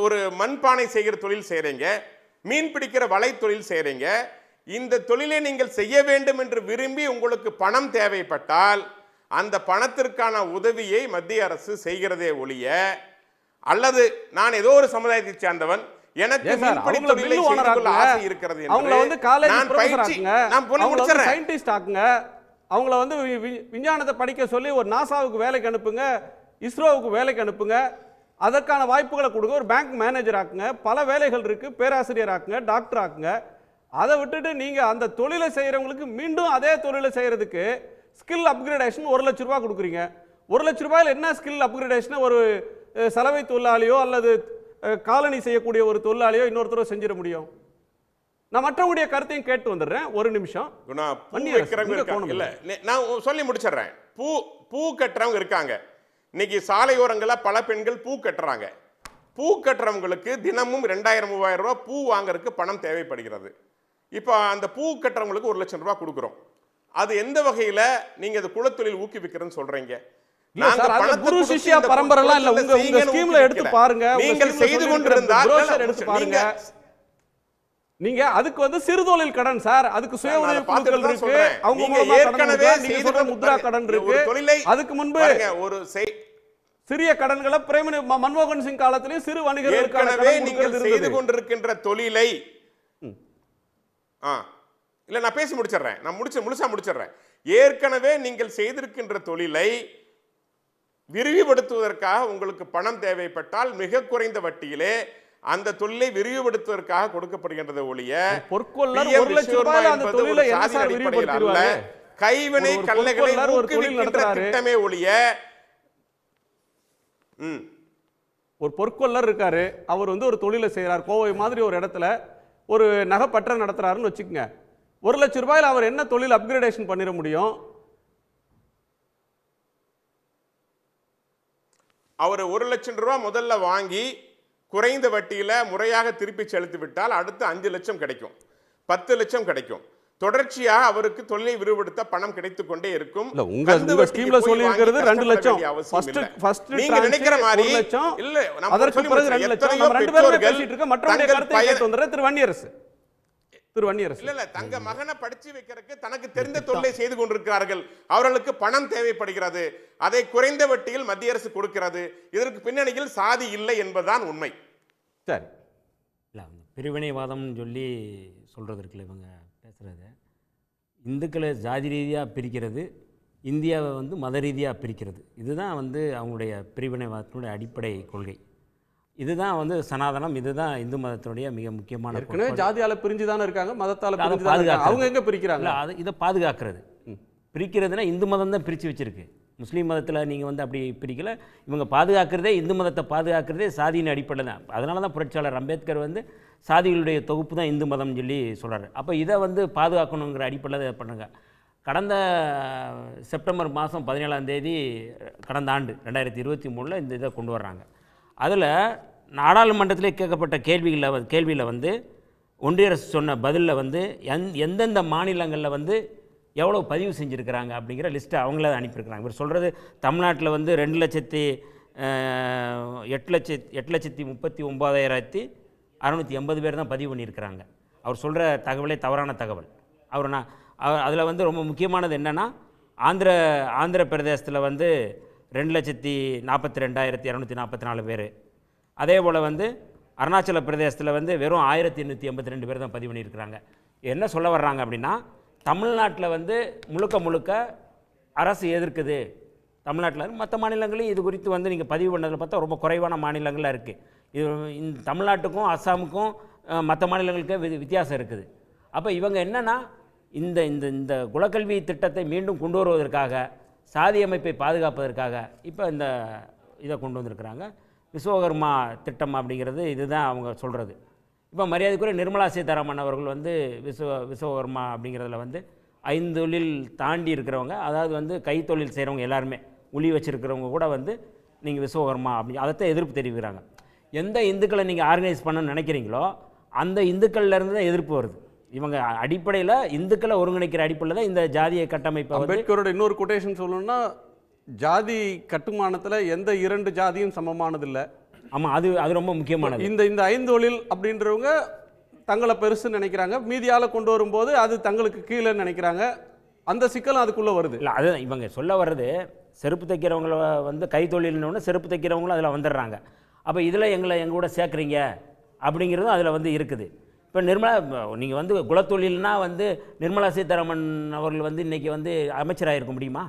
[SPEAKER 3] ஒரு மண்பானை செய்கிற தொழில் செய்கிறீங்க, மீன் பிடிக்கிற வலை தொழில் செய்கிறீங்க. இந்த தொழிலை நீங்கள் செய்ய வேண்டும் என்று விரும்பி உங்களுக்கு பணம் தேவைப்பட்டால் அந்த பணத்திற்கான உதவியை மத்திய அரசு செய்கிறதே ஒழிய, அல்லது நான் ஏதோ ஒரு சமுதாயத்தை சேர்ந்தவன் எனக்கு மீன்பிடி தொழிலை செய்து கொள்ள ஆசை இருக்கிறது என்று நான் பயிற்சி நான் போய் முடிச்சறேன்,
[SPEAKER 2] சயின்டிஸ்ட் ஆக்குங்க, அவங்கள விஞ்ஞானத்தை படிக்க சொல்லி ஒரு நாசாவுக்கு வேலைக்கு அனுப்புங்க, இஸ்ரோவுக்கு வேலைக்கு அனுப்புங்க, அதற்கான வாய்ப்புகளை கொடுங்க, ஒரு பேங்க் மேனேஜர் ஆக்குங்க, பல வேலைகள் இருக்கு, பேராசிரியர் ஆக்குங்க, டாக்டர் ஆக்குங்க. அதை விட்டுட்டு நீங்க அந்த தொழிலை செய்யறவங்களுக்கு மீண்டும் அதே தொழிலை செய்யறதுக்கு ஸ்கில் அப்கிரேடேஷன் 1 லட்ச ரூபாய் கொடுக்குறீங்க. 1 லட்ச ரூபாயில் என்ன ஸ்கில் அப்கிரேடேஷன் ஒரு சலவை தொழிலாளியோ அல்லது காலனி செய்யக்கூடிய ஒரு தொழிலாளியோ இன்னொருத்தரோ செஞ்சிட முடியும்? நான் மற்றவங்களுடைய கருத்தையும் கேட்டு வந்துடுறேன். ஒரு நிமிஷம்.
[SPEAKER 3] நான் சொல்லி முடிச்சிடுறேன். பூ கட்டுறவங்க இருக்காங்க. இன்னைக்கு சாலையோரங்களில் பல பெண்கள் பூ கட்டுறாங்க. பூ கட்டுறவங்களுக்கு தினமும் 2000-3000 ரூபாய் பூ வாங்குறதுக்கு பணம் தேவைப்படுகிறது. இப்போ அந்த பூ கட்டுறவங்களுக்கு 1 லட்சம் ரூபாய் கொடுக்குறோம். அது எந்த வகையில நீங்க அது குலத்தொழில் ஊக்குவிக்கிறேன்னு சொல்றீங்க?
[SPEAKER 2] குரு சிஷ்யா பரம்பரைலாம் இல்ல. உங்க ஸ்கீம்ல எடுத்து பாருங்க.
[SPEAKER 3] நீங்கள் செய்து கொண்டிருந்தால்
[SPEAKER 2] எடுத்து பாருங்க. நீங்க அதுக்கு சிறுதொழில் கடன் சார், அதுக்கு சுய உதவி குழுக்கள் இருக்கு, அவங்க மூலமா ஏற்கனவே நீங்க சொல்ற முத்ரா கடன் இருக்கு. அதுக்கு முன்பு ஒரு சிறிய கடன்களை மன்மோகன் சிங் காலத்திலேயே சிறு வணிகர்களுக்கு
[SPEAKER 3] நீங்கள் செய்து கொண்டிருக்கின்ற தொழிலை இல்ல நான் பேசி முடிச்சிடுறேன். நான் முழுசா முடிச்சிடுறேன். ஏற்கனவே நீங்கள் செய்திருக்கின்ற தொழிலை விரிவுபடுத்துவதற்காக உங்களுக்கு பணம் தேவைப்பட்டால் மிக குறைந்த வட்டியிலே அந்த தொழிலை விரிவுபடுத்துவதற்காக கொடுக்கப்படுகின்றது ஒழிய கைவினை கலைகளை ஊக்குவிக்கின்ற திட்டமே ஒழிய.
[SPEAKER 2] ஒரு பொற்கொள்ளர் இருக்காரு, அவர் ஒரு தொழிலை செய்யறார். கோவை மாதிரி ஒரு இடத்துல ஒரு நகைப்பற்ற நடத்துறாருன்னு வச்சுக்கோங்க. 1 லட்ச ரூபாயில் அவர் என்ன தொழில் அப்கிரேடேஷன் பண்ணிட முடியும்?
[SPEAKER 3] அவர் 1 லட்சம் ரூபாய் முதல்ல வாங்கி குறைந்த வட்டியில முறையாக திருப்பி செலுத்தி விட்டால் அடுத்து 5 லட்சம் கிடைக்கும், 10 லட்சம் கிடைக்கும். தொடர்ச்சியாக அவருக்கு தொழிலை விரிவுபடுத்த பணம் கிடைத்துக் கொண்டே இருக்கும்.
[SPEAKER 2] உங்க ஸ்கீம்ல சொல்லி இருக்கிறது 2 லட்சம்.
[SPEAKER 3] நீங்க நினைக்கிற மாதிரி இல்ல. அதற்கு பிறகு 2 லட்சம். நம்ம ரெண்டு பேரும் பேசிட்டு இருக்க. மற்றவங்க கருத்தை கேட்டு வந்தற திரு வன்னியரசு இல்ல தங்க மகனை படிச்சு வைக்கிறதுக்கு தனக்கு தெரிந்த தொழிலை செய்து கொண்டிருக்கிறார்கள். அவர்களுக்கு பணம் தேவைப்படுகிறது. அதை குறைந்த வட்டியில் மத்திய அரசு கொடுக்கிறது. இதற்கு பின்னணியில் சாதி இல்லை என்பதுதான் உண்மை.
[SPEAKER 2] சரி,
[SPEAKER 4] இல்லை பிரிவினைவாதம்னு சொல்லி சொல்கிறதுக்குள்ள இவங்க பேசுகிறது, இந்துக்களை ஜாதி ரீதியாக பிரிக்கிறது, இந்தியாவை மத ரீதியாக பிரிக்கிறது. இதுதான் அவங்களுடைய பிரிவினைவாதத்தினுடைய அடிப்படை கொள்கை. இதுதான் சனாதனம். இதுதான் இந்து மதத்தினுடைய மிக முக்கியமான.
[SPEAKER 2] ஜாதியால பிரிஞ்சு தானே இருக்காங்க, மதத்தால பாதுகாக்க. அவங்க எங்க பிரிக்கிறாங்க?
[SPEAKER 4] இதை பாதுகாக்கிறது. பிரிக்கிறதுனா இந்து மதம் தான் பிரித்து வச்சிருக்கு. முஸ்லீம் மதத்தில் நீங்கள் அப்படி பிரிக்கல. இவங்க பாதுகாக்கிறதே இந்து மதத்தை பாதுகாக்கிறதே சாதியின் அடிப்படை தான். அதனால தான் புரட்சியாளர் அம்பேத்கர் சாதிகளுடைய தொகுப்பு தான் இந்து மதம்னு சொல்லி சொல்கிறார். அப்போ இதை பாதுகாக்கணுங்கிற அடிப்படையில் இதை பண்ணுங்க. கடந்த செப்டம்பர் மாதம் 17ஆம் தேதி கடந்த ஆண்டு 2023 இந்த இதை கொண்டு வர்றாங்க. அதில் நாடாளுமன்றத்திலே கேட்கப்பட்ட கேள்வியில் ஒன்றிய அரசு சொன்ன பதிலில் எந்தெந்த மாநிலங்களில் எவ்வளோ பதிவு செஞ்சுருக்கிறாங்க அப்படிங்கிற லிஸ்ட்டை அவங்கள அனுப்பியிருக்கிறாங்க. இவர் சொல்கிறது தமிழ்நாட்டில் 2,38,39,680 பேர் தான் பதிவு பண்ணியிருக்கிறாங்க. அவர் சொல்கிற தகவலே தவறான தகவல். அதில் ரொம்ப முக்கியமானது என்னென்னா ஆந்திர பிரதேசத்தில் 2,42,244 பேர். அதே போல் அருணாச்சல பிரதேசத்தில் வெறும் 1,882 பேர் தான் பதிவு பண்ணியிருக்கிறாங்க. என்ன சொல்ல வர்றாங்க அப்படின்னா, தமிழ்நாட்டில் முழுக்க அரசு எதிர்க்குது. தமிழ்நாட்டில் மற்ற மாநிலங்களையும் இது குறித்து நீங்கள் பதிவு பண்ணதில் பார்த்தா ரொம்ப குறைவான மாநிலங்களாக இருக்குது. இது இந்த தமிழ்நாட்டுக்கும் அஸ்ஸாமுக்கும் மற்ற மாநிலங்களுக்கும் வித்தியாசம் இருக்குது. அப்போ இவங்க என்னென்னா இந்த இந்த இந்த குலக்கல்வி திட்டத்தை மீண்டும் கொண்டு வருவதற்காக, சாதி அமைப்பை பாதுகாப்பதற்காக இப்போ இந்த இதை கொண்டு வந்திருக்கிறாங்க. விஸ்வகர்மா திட்டம் அப்படிங்கிறது இதுதான் அவங்க சொல்கிறது. இப்போ மரியாதைக்குரிய நிர்மலா சீதாராமன் அவர்கள் விஸ்வகர்மா அப்படிங்கிறதுல 5 தொழில் தாண்டி இருக்கிறவங்க, அதாவது கைத்தொழில் செய்கிறவங்க எல்லாருமே, உளி வச்சுருக்கிறவங்க கூட நீங்கள் விஸ்வகர்மா அப்படி அதைத்தான் எதிர்ப்பு தெரிவிக்கிறாங்க. எந்த இந்துக்களை நீங்கள் ஆர்கனைஸ் பண்ண நினைக்கிறீங்களோ அந்த இந்துக்கள்லேருந்து தான் எதிர்ப்பு வருது. இவங்க அடிப்படையில் இந்துக்களை ஒருங்கிணைக்கிற அடிப்படையில் தான் இந்த ஜாதிய கட்டமைப்பை.
[SPEAKER 2] அம்பேத்கரோட இன்னொரு கொட்டேஷன் சொல்லணும்னா, ஜாதி கட்டுமானத்தில் எந்த 2 ஜாதியும் சமமானதில்லை.
[SPEAKER 4] ஆமாம், அது ரொம்ப முக்கியமானது.
[SPEAKER 2] இந்த 5 தொழில் அப்படின்றவங்க தங்களை பெருசுன்னு நினைக்கிறாங்க. மீதியால் கொண்டு வரும்போது அது தங்களுக்கு கீழே நினைக்கிறாங்க. அந்த சிக்கலும் அதுக்குள்ளே வருது.
[SPEAKER 4] இல்லை, அது இவங்க சொல்ல வர்றது, செருப்பு தைக்கிறவங்கள கைத்தொழில்னு செருப்பு தைக்கிறவங்களும் அதில் வந்துடுறாங்க. அப்போ இதில் எங்கள் கூட சேர்க்குறீங்க அப்படிங்கிறதும் அதில் இருக்குது. இப்போ நிர்மலா, நீங்கள் குலத்தொழில்னா நிர்மலா சீதாராமன் அவர்கள் இன்றைக்கி அமைச்சராக இருக்க முடியுமா?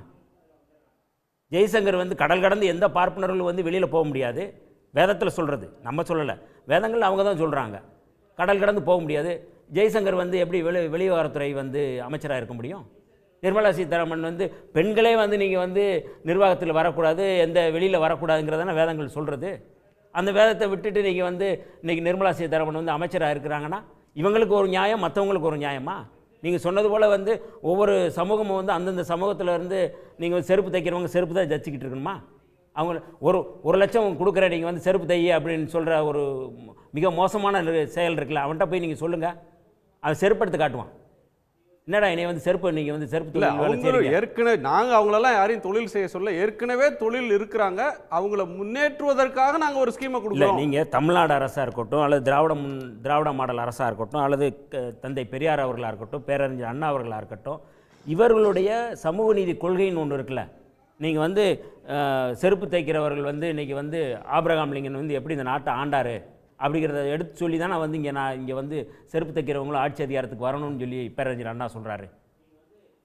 [SPEAKER 4] ஜெய்சங்கர் வந்து கடல் கடந்து எந்த பார்ப்பனர்களும் வந்து வெளியில் போக முடியாது, வேதத்தில் சொல்கிறது, நம்ம சொல்லலை, வேதங்கள் அவங்க தான் சொல்கிறாங்க. கடல் கடந்து போக முடியாது. ஜெய்சங்கர் வந்து எப்படி வெளிவிவகாரத்துறை வந்து அமைச்சராக இருக்க முடியும்? நிர்மலா சீதாராமன் வந்து பெண்களே வந்து நீங்கள் வந்து நிர்வாகத்தில் வரக்கூடாது, எந்த வெளியில் வரக்கூடாதுங்கிறதான வேதங்கள் சொல்கிறது. அந்த வேதத்தை விட்டுட்டு நீங்கள் வந்து இன்றைக்கி நிர்மலா சீதாராமன் வந்து அமைச்சராக இருக்கிறாங்கன்னா இவங்களுக்கு ஒரு நியாயம், மற்றவங்களுக்கு ஒரு நியாயமா? நீங்கள் சொன்னது போல் வந்து ஒவ்வொரு சமூகமும் வந்து அந்தந்த சமூகத்தில் இருந்து நீங்கள் செருப்பு தைக்கிறவங்க செருப்பு தான் தச்சுக்கிட்டு இருக்கணுமா? அவங்க ஒரு லட்சம் கொடுக்குற நீங்கள் வந்து செருப்பு தைய அப்படின்னு சொல்கிற ஒரு மிக மோசமான செயல் இருக்குல்ல, அவன்கிட்ட போய் நீங்கள் சொல்லுங்கள், அவன் செருப்பு எடுத்து காட்டுவான். என்னடா என்னை வந்து செருப்பு நீங்கள் வந்து செருப்பு
[SPEAKER 2] இல்லை, அவங்களும் ஏற்கனவே நாங்கள் அவங்களெல்லாம் யாரையும் தொழில் செய்ய சொல்ல, ஏற்கனவே தொழில் இருக்கிறாங்க, அவங்கள முன்னேற்றுவதற்காக நாங்கள் ஒரு ஸ்கீமை கொடுக்கல.
[SPEAKER 4] நீங்கள் தமிழ்நாடு அரசாக இருக்கட்டும், அல்லது திராவிட மாடல் அரசாக இருக்கட்டும், அல்லது தந்தை பெரியார் அவர்களாக இருக்கட்டும், பேரறிஞர் அண்ணா அவர்களாக இருக்கட்டும், இவர்களுடைய சமூக நீதி கொள்கைன்னு ஒன்று இருக்குல்ல. நீங்கள் வந்து செருப்பு தைக்கிறவர்கள் வந்து இன்றைக்கி வந்து ஆபிரகாம் லிங்கன் வந்து எப்படி இந்த நாட்டை ஆண்டார் அப்படிங்கிறத எடுத்து சொல்லி தான் நான் இங்கே வந்து செருப்பு தைக்கிறவங்களும் ஆட்சி அதிகாரத்துக்கு வரணும்னு சொல்லி பேரறிஞர் அண்ணா சொல்கிறாரு.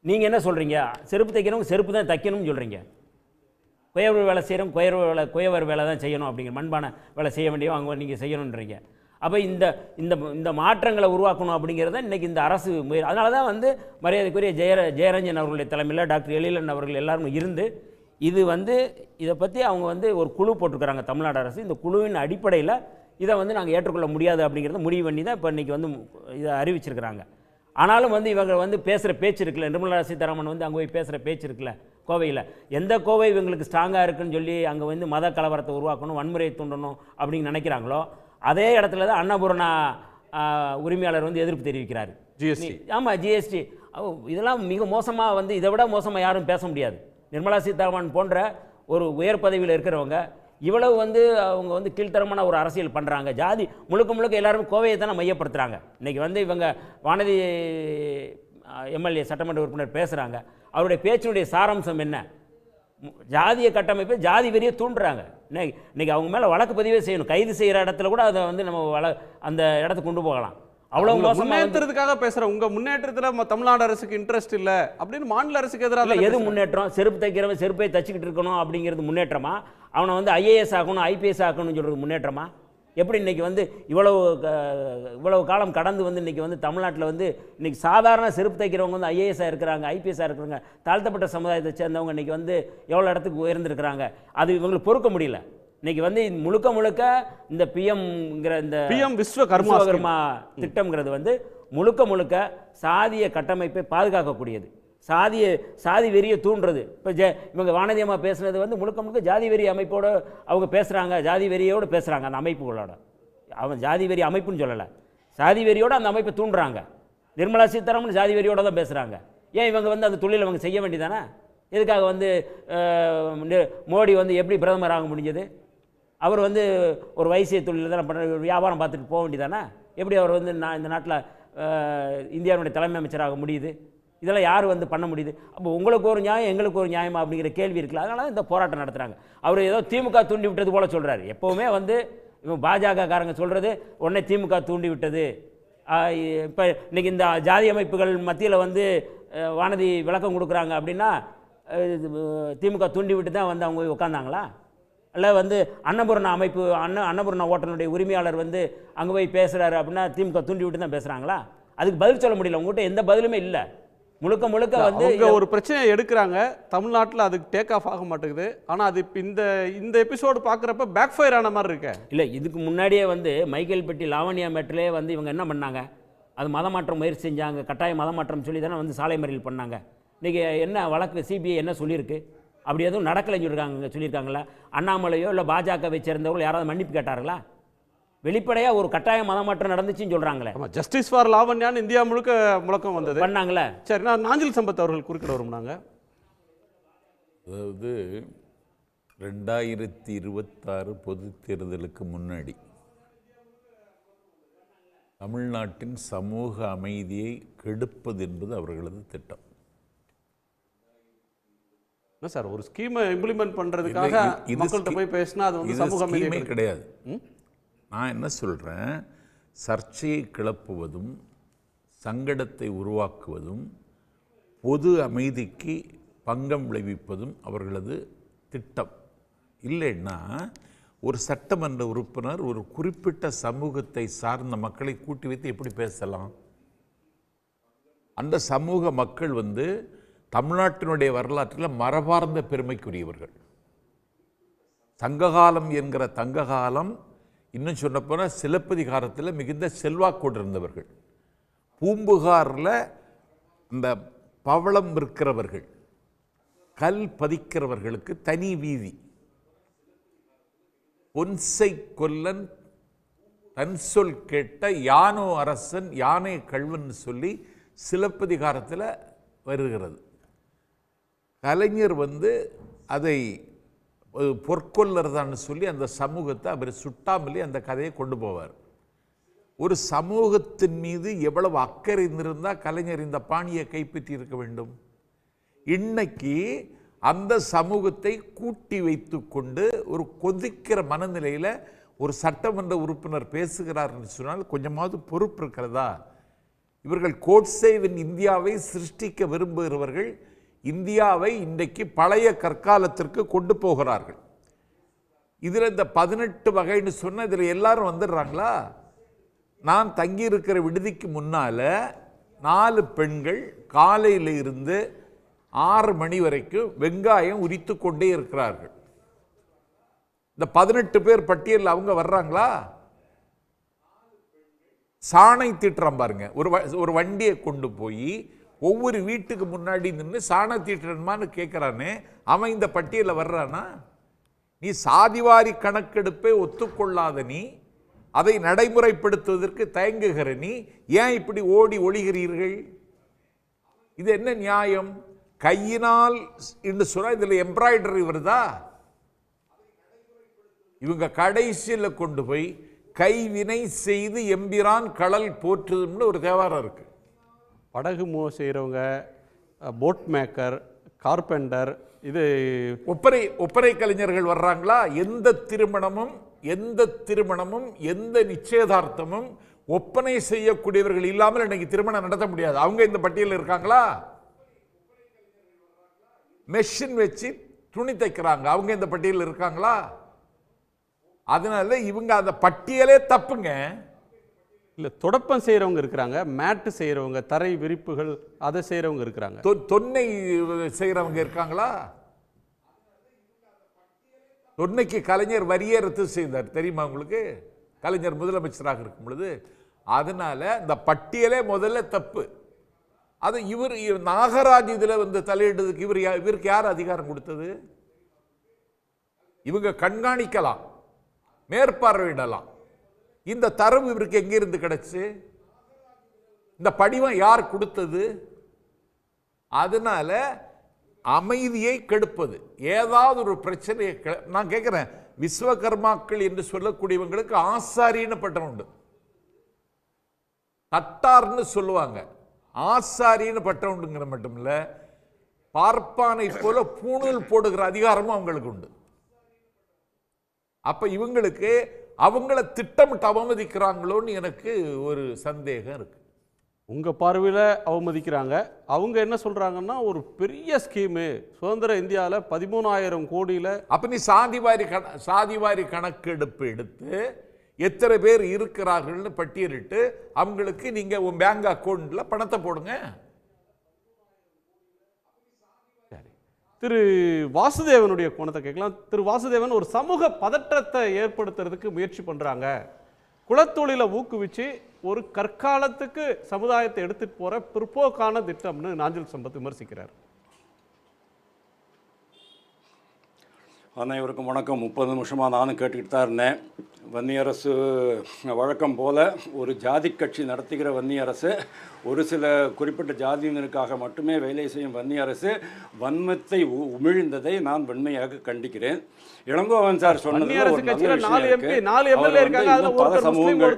[SPEAKER 4] நீங்கள் என்ன சொல்கிறீங்க? செருப்பு தைக்கிறவங்க செருப்பு தான் தைக்கணும்னு சொல்கிறீங்க. குயவர் வேலை செய்கிறோம், குயவர் வேலை தான் செய்யணும், அப்படிங்கிற மண்பானை வேலை செய்ய வேண்டியோ அவங்க நீங்கள் செய்யணுன்றீங்க. அப்போ இந்த மாற்றங்களை உருவாக்கணும் அப்படிங்கிறத இன்றைக்கி இந்த அரசு அதனால தான் வந்து மரியாதைக்குரிய ஜெயரஞ்சன் அவர்களுடைய தலைமையில் டாக்டர் எழிலன் அவர்கள் எல்லாரும் இருந்து இது வந்து இதை பற்றி அவங்க வந்து ஒரு குழு போட்டிருக்கிறாங்க தமிழ்நாடு அரசு. இந்த குழுவின் அடிப்படையில் இதை வந்து நாங்கள் ஏற்றுக்கொள்ள முடியாது அப்படிங்கிறத முடிவு பண்ணி தான் இப்போ இன்றைக்கி வந்து இதை அறிவிச்சிருக்கிறாங்க. ஆனாலும் வந்து இவங்க வந்து பேசுகிற பேச்சு இருக்குல்ல, நிர்மலா சீதாராமன் வந்து அங்கே போய் பேசுகிற பேச்சு இருக்குல்ல கோவையில், எந்த கோவை இவங்களுக்கு ஸ்ட்ராங்காக இருக்குன்னு சொல்லி அங்கே வந்து மத கலவரத்தை உருவாக்கணும், வன்முறையை தூண்டணும் அப்படின்னு நினைக்கிறாங்களோ, அதே இடத்துல தான் அன்னபூர்ணா உரிமையாளர் வந்து எதிர்ப்பு தெரிவிக்கிறார்.
[SPEAKER 2] ஜிஎஸ்டி,
[SPEAKER 4] ஆமாம் ஜிஎஸ்டி, இதெல்லாம் மிக மோசமாக வந்து இதை விட மோசமாக யாரும் பேச முடியாது. நிர்மலா சீதாராமன் போன்ற ஒரு உயர் பதவியில் இருக்கிறவங்க இவ்வளவு வந்து அவங்க வந்து கீழ்த்தரமான ஒரு அரசியல் பண்ணுறாங்க. ஜாதி முழுக்க எல்லாருமே கோவையை தானே மையப்படுத்துகிறாங்க. இன்றைக்கி வந்து இவங்க வானதி எம்எல்ஏ சட்டமன்ற உறுப்பினர் பேசுகிறாங்க, அவருடைய பேச்சினுடைய சாராம்சம் என்ன? ஜாதிய கட்டமைப்பை ஜாதி வெறியை தூண்டுறாங்க. இன்னைக்கு அவங்க மேலே வழக்கு பதிவே செய்யணும், கைது செய்கிற இடத்துல கூட அதை வந்து நம்ம அந்த இடத்துக்கு கொண்டு போகலாம். அவ்வளவு
[SPEAKER 2] முன்னேற்றத்துக்காக பேசுகிறேன். உங்கள் முன்னேற்றத்தில் தமிழ்நாடு அரசுக்கு இன்ட்ரெஸ்ட் இல்லை அப்படின்னு மாநில அரசுக்கு எதிராக
[SPEAKER 4] எது முன்னேற்றம்? செருப்பு தைக்கிறவன் செருப்பை தச்சுக்கிட்டு இருக்கணும் அப்படிங்கிறது முன்னேற்றமா? அவனை வந்து ஐஏஎஸ் ஆகணும் ஐபிஎஸ் ஆகணும்னு சொல்கிறது முன்னேற்றமா? எப்படி இன்றைக்கி வந்து இவ்வளவு காலம் கடந்து வந்து இன்றைக்கி வந்து தமிழ்நாட்டில் வந்து இன்றைக்கி சாதாரண செருப்பு தைக்கிறவங்க வந்து ஐஏஎஸ்ஸாக இருக்கிறாங்க, ஐபிஎஸ்ஸாக இருக்கிறாங்க, தாழ்த்தப்பட்ட சமுதாயத்தை சேர்ந்தவங்க இன்றைக்கி வந்து எவ்வளோ இடத்துக்கு உயர்ந்திருக்கிறாங்க. அது இவங்களுக்கு பொறுக்க முடியல. இன்றைக்கி வந்து முழுக்க இந்த பிஎம்ங்கிற இந்த பிஎம் விஸ்வகர்மா திட்டம்ங்கிறது வந்து முழுக்க சாதிய கட்டமைப்பை பாதுகாக்கக்கூடியது, சாதி வெறியை தூண்டுறது. இப்போ இவங்க வானதியம்மா பேசுனது வந்து முழுக்க ஜாதி வெறி அமைப்போடு அவங்க பேசுகிறாங்க, ஜாதி வெறியோடு பேசுகிறாங்க. அந்த அமைப்புகளோட அவன் ஜாதி வெறி அமைப்புன்னு சொல்லலை, சாதி வெறியோடு அந்த அமைப்பை தூண்டுறாங்க. நிர்மலா சீதாராமன் ஜாதி வெறியோடு தான் பேசுகிறாங்க. ஏன் இவங்க வந்து அந்த தொழில் அவங்க செய்ய வேண்டியதானே? எதுக்காக வந்து மோடி வந்து எப்படி பிரதமர் ஆக முடிஞ்சது? அவர் வந்து ஒரு வைசிய தொழில் தான் பண்ணுற வியாபாரம் பார்த்துட்டு போக வேண்டியதானே? எப்படி அவர் வந்து இந்த நாட்டில் இந்தியாவுடைய தலைமை அமைச்சராக முடியுது? இதெல்லாம் யார் வந்து பண்ண முடியுது? அப்போ உங்களுக்கு ஒரு நியாயம் எங்களுக்கு ஒரு நியாயமா அப்படிங்கிற கேள்வி இருக்குல்ல. அதனால தான் இந்த போராட்டம் நடத்துகிறாங்க. அவர் ஏதோ திமுக தூண்டி விட்டது போல் சொல்கிறார். எப்போவுமே வந்து இவங்க பாஜகக்காரங்க சொல்கிறது உடனே திமுக தூண்டி விட்டது. இப்போ இன்றைக்கி இந்த ஜாதி அமைப்புகள் மத்தியில் வந்து வானதி விளக்கம் கொடுக்குறாங்க அப்படின்னா திமுக தூண்டி விட்டு தான் வந்து அவங்க போய் உட்காந்தாங்களா? இல்லை வந்து அன்னபூர்ணா அமைப்பு அன்னபூர்ணா ஓட்டனுடைய உரிமையாளர் வந்து அங்கே போய் பேசுகிறாரு அப்படின்னா திமுக தூண்டி விட்டு தான் பேசுகிறாங்களா? அதுக்கு பதில் சொல்ல முடியல. உங்கள்கிட்ட எந்த பதிலுமே இல்லை. முழுக்க வந்து
[SPEAKER 2] ஒரு பிரச்சனையை எடுக்கிறாங்க தமிழ்நாட்டில், அதுக்கு டேக் ஆஃப் ஆக மாட்டேங்குது. ஆனால் அது இந்த எபிசோடு பார்க்குறப்ப பேக் ஃபயர் ஆன மாதிரி இருக்கு.
[SPEAKER 4] இல்லை, இதுக்கு முன்னாடியே வந்து மைக்கேல்பட்டி லாவண்யா மேட்டிலே வந்து இவங்க என்ன பண்ணாங்க? அது மதமாற்றம் முயற்சி செஞ்சாங்க, கட்டாய மதமாற்றம் சொல்லி தானே வந்து சாலை மறியல் பண்ணாங்க. இன்றைக்கி என்ன வழக்கு சிபிஐ என்ன சொல்லியிருக்கு? அப்படி எதுவும் நடக்கலைன்னு சொல்லியிருக்காங்களா? அண்ணாமலையோ இல்லை பாஜகவை சேர்ந்தவர்கள் யாராவது மன்னிப்பு கேட்டார்களா? வெளிப்படையாக ஒரு கட்டாய மதமாற்றம் நடந்துச்சுன்னு சொல்கிறாங்களே.
[SPEAKER 2] ஜஸ்டிஸ் ஃபார் லாவண்யான்னு இந்தியா முழுக்க முழக்கம் வந்தது
[SPEAKER 4] பண்ணாங்களே.
[SPEAKER 2] சரி, நான் நாஞ்சில் சம்பத் அவர்கள் குறுக்கிட வரும்னாங்க.
[SPEAKER 5] அதாவது 2026 பொது தேர்தலுக்கு முன்னாடி தமிழ்நாட்டின் சமூக அமைதியை கெடுப்பது என்பது அவர்களது திட்டம்.
[SPEAKER 2] என்ன சார், ஒரு ஸ்கீமை இம்ப்ளிமெண்ட் பண்ணுறதுக்காக மக்கள்கிட்ட போய் பேசினா அது வந்து சமூக அமைதியே
[SPEAKER 5] கிடையாது. நான் என்ன சொல்கிறேன், சர்ச்சையை கிளப்புவதும் சங்கடத்தை உருவாக்குவதும் பொது அமைதிக்கு பங்கம் விளைவிப்பதும் அவர்களது திட்டம். இல்லைன்னா ஒரு சட்டமன்ற உறுப்பினர் ஒரு குறிப்பிட்ட சமூகத்தை சார்ந்த மக்களை கூட்டி வைத்து எப்படி பேசலாம்? அந்த சமூக மக்கள் தமிழ்நாட்டினுடைய வரலாற்றில் மரபார்ந்த பெருமைக்குரியவர்கள். சங்ககாலம் என்கிற தங்ககாலம், இன்னும் சொல்லப்போனால் சிலப்பதிகாரத்தில் மிகுந்த செல்வாக்கோடு இருந்தவர்கள். பூம்புகாரில் இந்த பவளம் விற்கிறவர்கள், கல் பதிக்கிறவர்களுக்கு தனி வீதி. பொன்சை கொல்லன் தன் சொல் கேட்ட யானோ அரசன் யானை கல்வன் சொல்லி சிலப்பதிகாரத்தில் வருகிறது. கலைஞர் அதை பொற்கொள்ளறதான்னு சொல்லி அந்த சமூகத்தை அவர் சுட்டாமலே அந்த கதையை கொண்டு போவார். ஒரு சமூகத்தின் மீது எவ்வளவு அக்கறை இருந்திருந்தால் கலைஞர் இந்த பாணியை கைப்பற்றி இருக்க வேண்டும். இன்னைக்கு அந்த சமூகத்தை கூட்டி வைத்து கொண்டு ஒரு கொதிக்கிற மனநிலையில் ஒரு சட்டமன்ற உறுப்பினர் பேசுகிறார் என்று சொன்னால் கொஞ்சமாவது பொறுப்பு இருக்கிறதா? இவர்கள் கோட்சேவின் இந்தியாவை சிருஷ்டிக்க விரும்புகிறவர்கள். இந்தியாவை இன்றைக்கு பழைய கற்காலத்திற்கு கொண்டு போகிறார்கள். இதில் இந்த 18 வகைன்னு சொன்ன இதில் எல்லாரும் வந்துடுறாங்களா? நான் தங்கியிருக்கிற விடுதிக்கு முன்னால் 4 பெண்கள் காலையில் இருந்து 6 மணி வரைக்கும் வெங்காயம் உரித்து கொண்டே இருக்கிறார்கள். இந்த 18 பேர் பட்டியலில் அவங்க வர்றாங்களா? சாணை தீட்டுறான் பாருங்க. ஒரு வண்டியை கொண்டு போய் ஒவ்வொரு வீட்டுக்கு முன்னாடி நின்று சாணை தீட்டுறமான்னு கேட்குறானே, அவன் இந்த பட்டியலில் வர்றானா? நீ சாதிவாரி கணக்கெடுப்பை ஒத்துக்கொள்ளாத நீ, அதை நடைமுறைப்படுத்துவதற்கு தயங்குகிற நீ ஏன் இப்படி ஓடி ஒளிகிறீர்கள்? இது என்ன நியாயம்? கையினால் என்று சொன்னால் இதில் எம்ப்ராய்டரி வருதா? இவங்க கடைசியில் கொண்டு போய் கைவினை செய்து எம்பிரான் கடல் போற்றுதுன்னு ஒரு தேவாரம் இருக்கு.
[SPEAKER 2] படகு மூவ் செய்கிறவங்க, போட் மேக்கர், கார்பெண்டர், இது
[SPEAKER 5] ஒப்பனை கலைஞர்கள் வர்றாங்களா? எந்த திருமணமும் எந்த நிச்சயதார்த்தமும் ஒப்பனை செய்யக்கூடியவர்கள் இல்லாமல் இன்னைக்கு திருமணம் நடத்த முடியாது. அவங்க இந்த பட்டியலில் இருக்காங்களா? மெஷின் வச்சு துணி தைக்கிறாங்க, அவங்க இந்த பட்டியலில் இருக்காங்களா? அதனால இவங்க அந்த பட்டியலே தப்புங்க.
[SPEAKER 2] இல்லை, தொடப்பம் செய்கிறவங்க இருக்கிறாங்க, மேட்டு செய்கிறவங்க, தரை விரிப்புகள் அதை செய்கிறவங்க இருக்கிறாங்க,
[SPEAKER 5] தொன்னை செய்கிறவங்க இருக்காங்களா? தொன்னைக்கு கலைஞர் வரியை ரத்து செய்தார் தெரியுமா உங்களுக்கு? கலைஞர் முதலமைச்சராக இருக்கும் பொழுது. அதனால இந்த பட்டியலே முதல்ல தப்பு. அது இவர் நாகராஜ் இதில் தலையிடுறதுக்கு இவருக்கு யார் அதிகாரம் கொடுத்தது? இவங்க கண்காணிக்கலாம், மேற்பார்வையிடலாம். இந்த தரவு இவருக்கு எங்கிருந்து கிடைச்சு? இந்த படிவம் யார் கொடுத்தது? அதனால அமைதியை கெடுப்பது, ஏதாவது ஒரு பிரச்சனையை நான் கேட்கிறேன். விஸ்வகர்மாக்கள் என்று சொல்லக்கூடியவங்களுக்கு ஆசாரின்னு பட்டம் உண்டு, தட்டார்னு சொல்லுவாங்க. ஆசாரின்னு பட்டம் உண்டுங்கிற மட்டும் இல்ல, பார்ப்பானை போல பூணூல் போடுகிற அதிகாரமும் அவங்களுக்கு உண்டு. அப்ப இவங்களுக்கு அவங்கள திட்டமிட்டு அவமதிக்கிறாங்களோன்னு எனக்கு ஒரு சந்தேகம் இருக்கு.
[SPEAKER 2] உங்கள் பார்வையில் அவமதிக்கிறாங்க. அவங்க என்ன சொல்கிறாங்கன்னா, ஒரு பெரிய ஸ்கீமு சுதந்திர இந்தியாவில் 13,000 கோடியில்.
[SPEAKER 5] அப்போ நீ சாதிவாரி கணக்கெடுப்பு எடுத்து எத்தனை பேர் இருக்கிறார்கள்னு பட்டியலிட்டு அவங்களுக்கு நீங்கள் உன் பேங்க் அக்கௌண்ட்டில் பணத்தை போடுங்க.
[SPEAKER 2] திரு வாசுதேவனுடைய கோணத்தை கேட்கலாம். திரு வாசுதேவன், ஒரு சமூக பதற்றத்தை ஏற்படுத்துறதுக்கு முயற்சி பண்ணுறாங்க, குலத்தொழிலை ஊக்குவிச்சு ஒரு கற்காலத்துக்கு சமுதாயத்தை எடுத்துட்டு போற பிற்போக்கான திட்டம்னு நாஞ்சில் சம்பத் விமர்சிக்கிறார்.
[SPEAKER 6] அனைவருக்கும் வணக்கம். 30 நிமிஷமாக நானும் கேட்டுக்கிட்டு தான் இருந்தேன். வன்னியரசு வழக்கம் போல் ஒரு ஜாதி கட்சி நடத்துகிற வன்னியரசு, ஒரு சில குறிப்பிட்ட ஜாதியினருக்காக மட்டுமே வேலை செய்யும் வன்னியரசு வன்மத்தை உமிழ்ந்ததை நான் வன்மையாக கண்டிக்கிறேன். இளங்கோவன் சார் சொன்னது பல சமூகங்கள்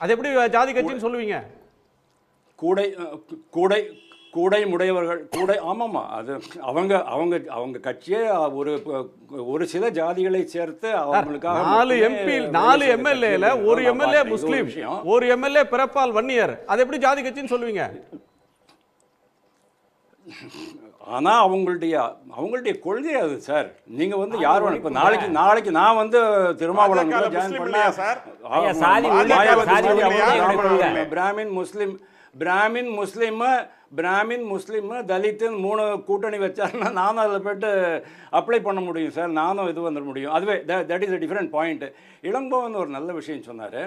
[SPEAKER 2] அது எப்படி ஜாதி கட்சின்னு சொல்லுவீங்க?
[SPEAKER 6] கூடை முடையவர்கள் ஆமாம்மா, அது அவங்க கட்சியே ஒரு சில ஜாதிகளை சேர்த்து அவங்களுக்காக
[SPEAKER 2] 4 எம்எல்ஏல ஒரு எம்எல்ஏ முஸ்லீம், ஒரு எம்எல்ஏ பிறப்பால் வன்னியர், அது எப்படி ஜாதி கட்சின்னு சொல்லுவீங்க?
[SPEAKER 6] ஆனால் அவங்களுடைய கொள்கை அது சார். நீங்கள் வந்து யார் வேணும் இப்போ நாளைக்கு நான் வந்து திருமாவளவன் ஜாயின் பண்ண
[SPEAKER 3] சார்
[SPEAKER 6] பிராமின் முஸ்லீம் தலித்துன்னு 3 கூட்டணி வச்சாருன்னா நானும் அதில் போய்ட்டு அப்ளை பண்ண முடியும் சார். நானும் இது வந்துட முடியும். அதுவே that is a different point. Elangovan ஒரு நல்ல விஷயம் சொன்னார்.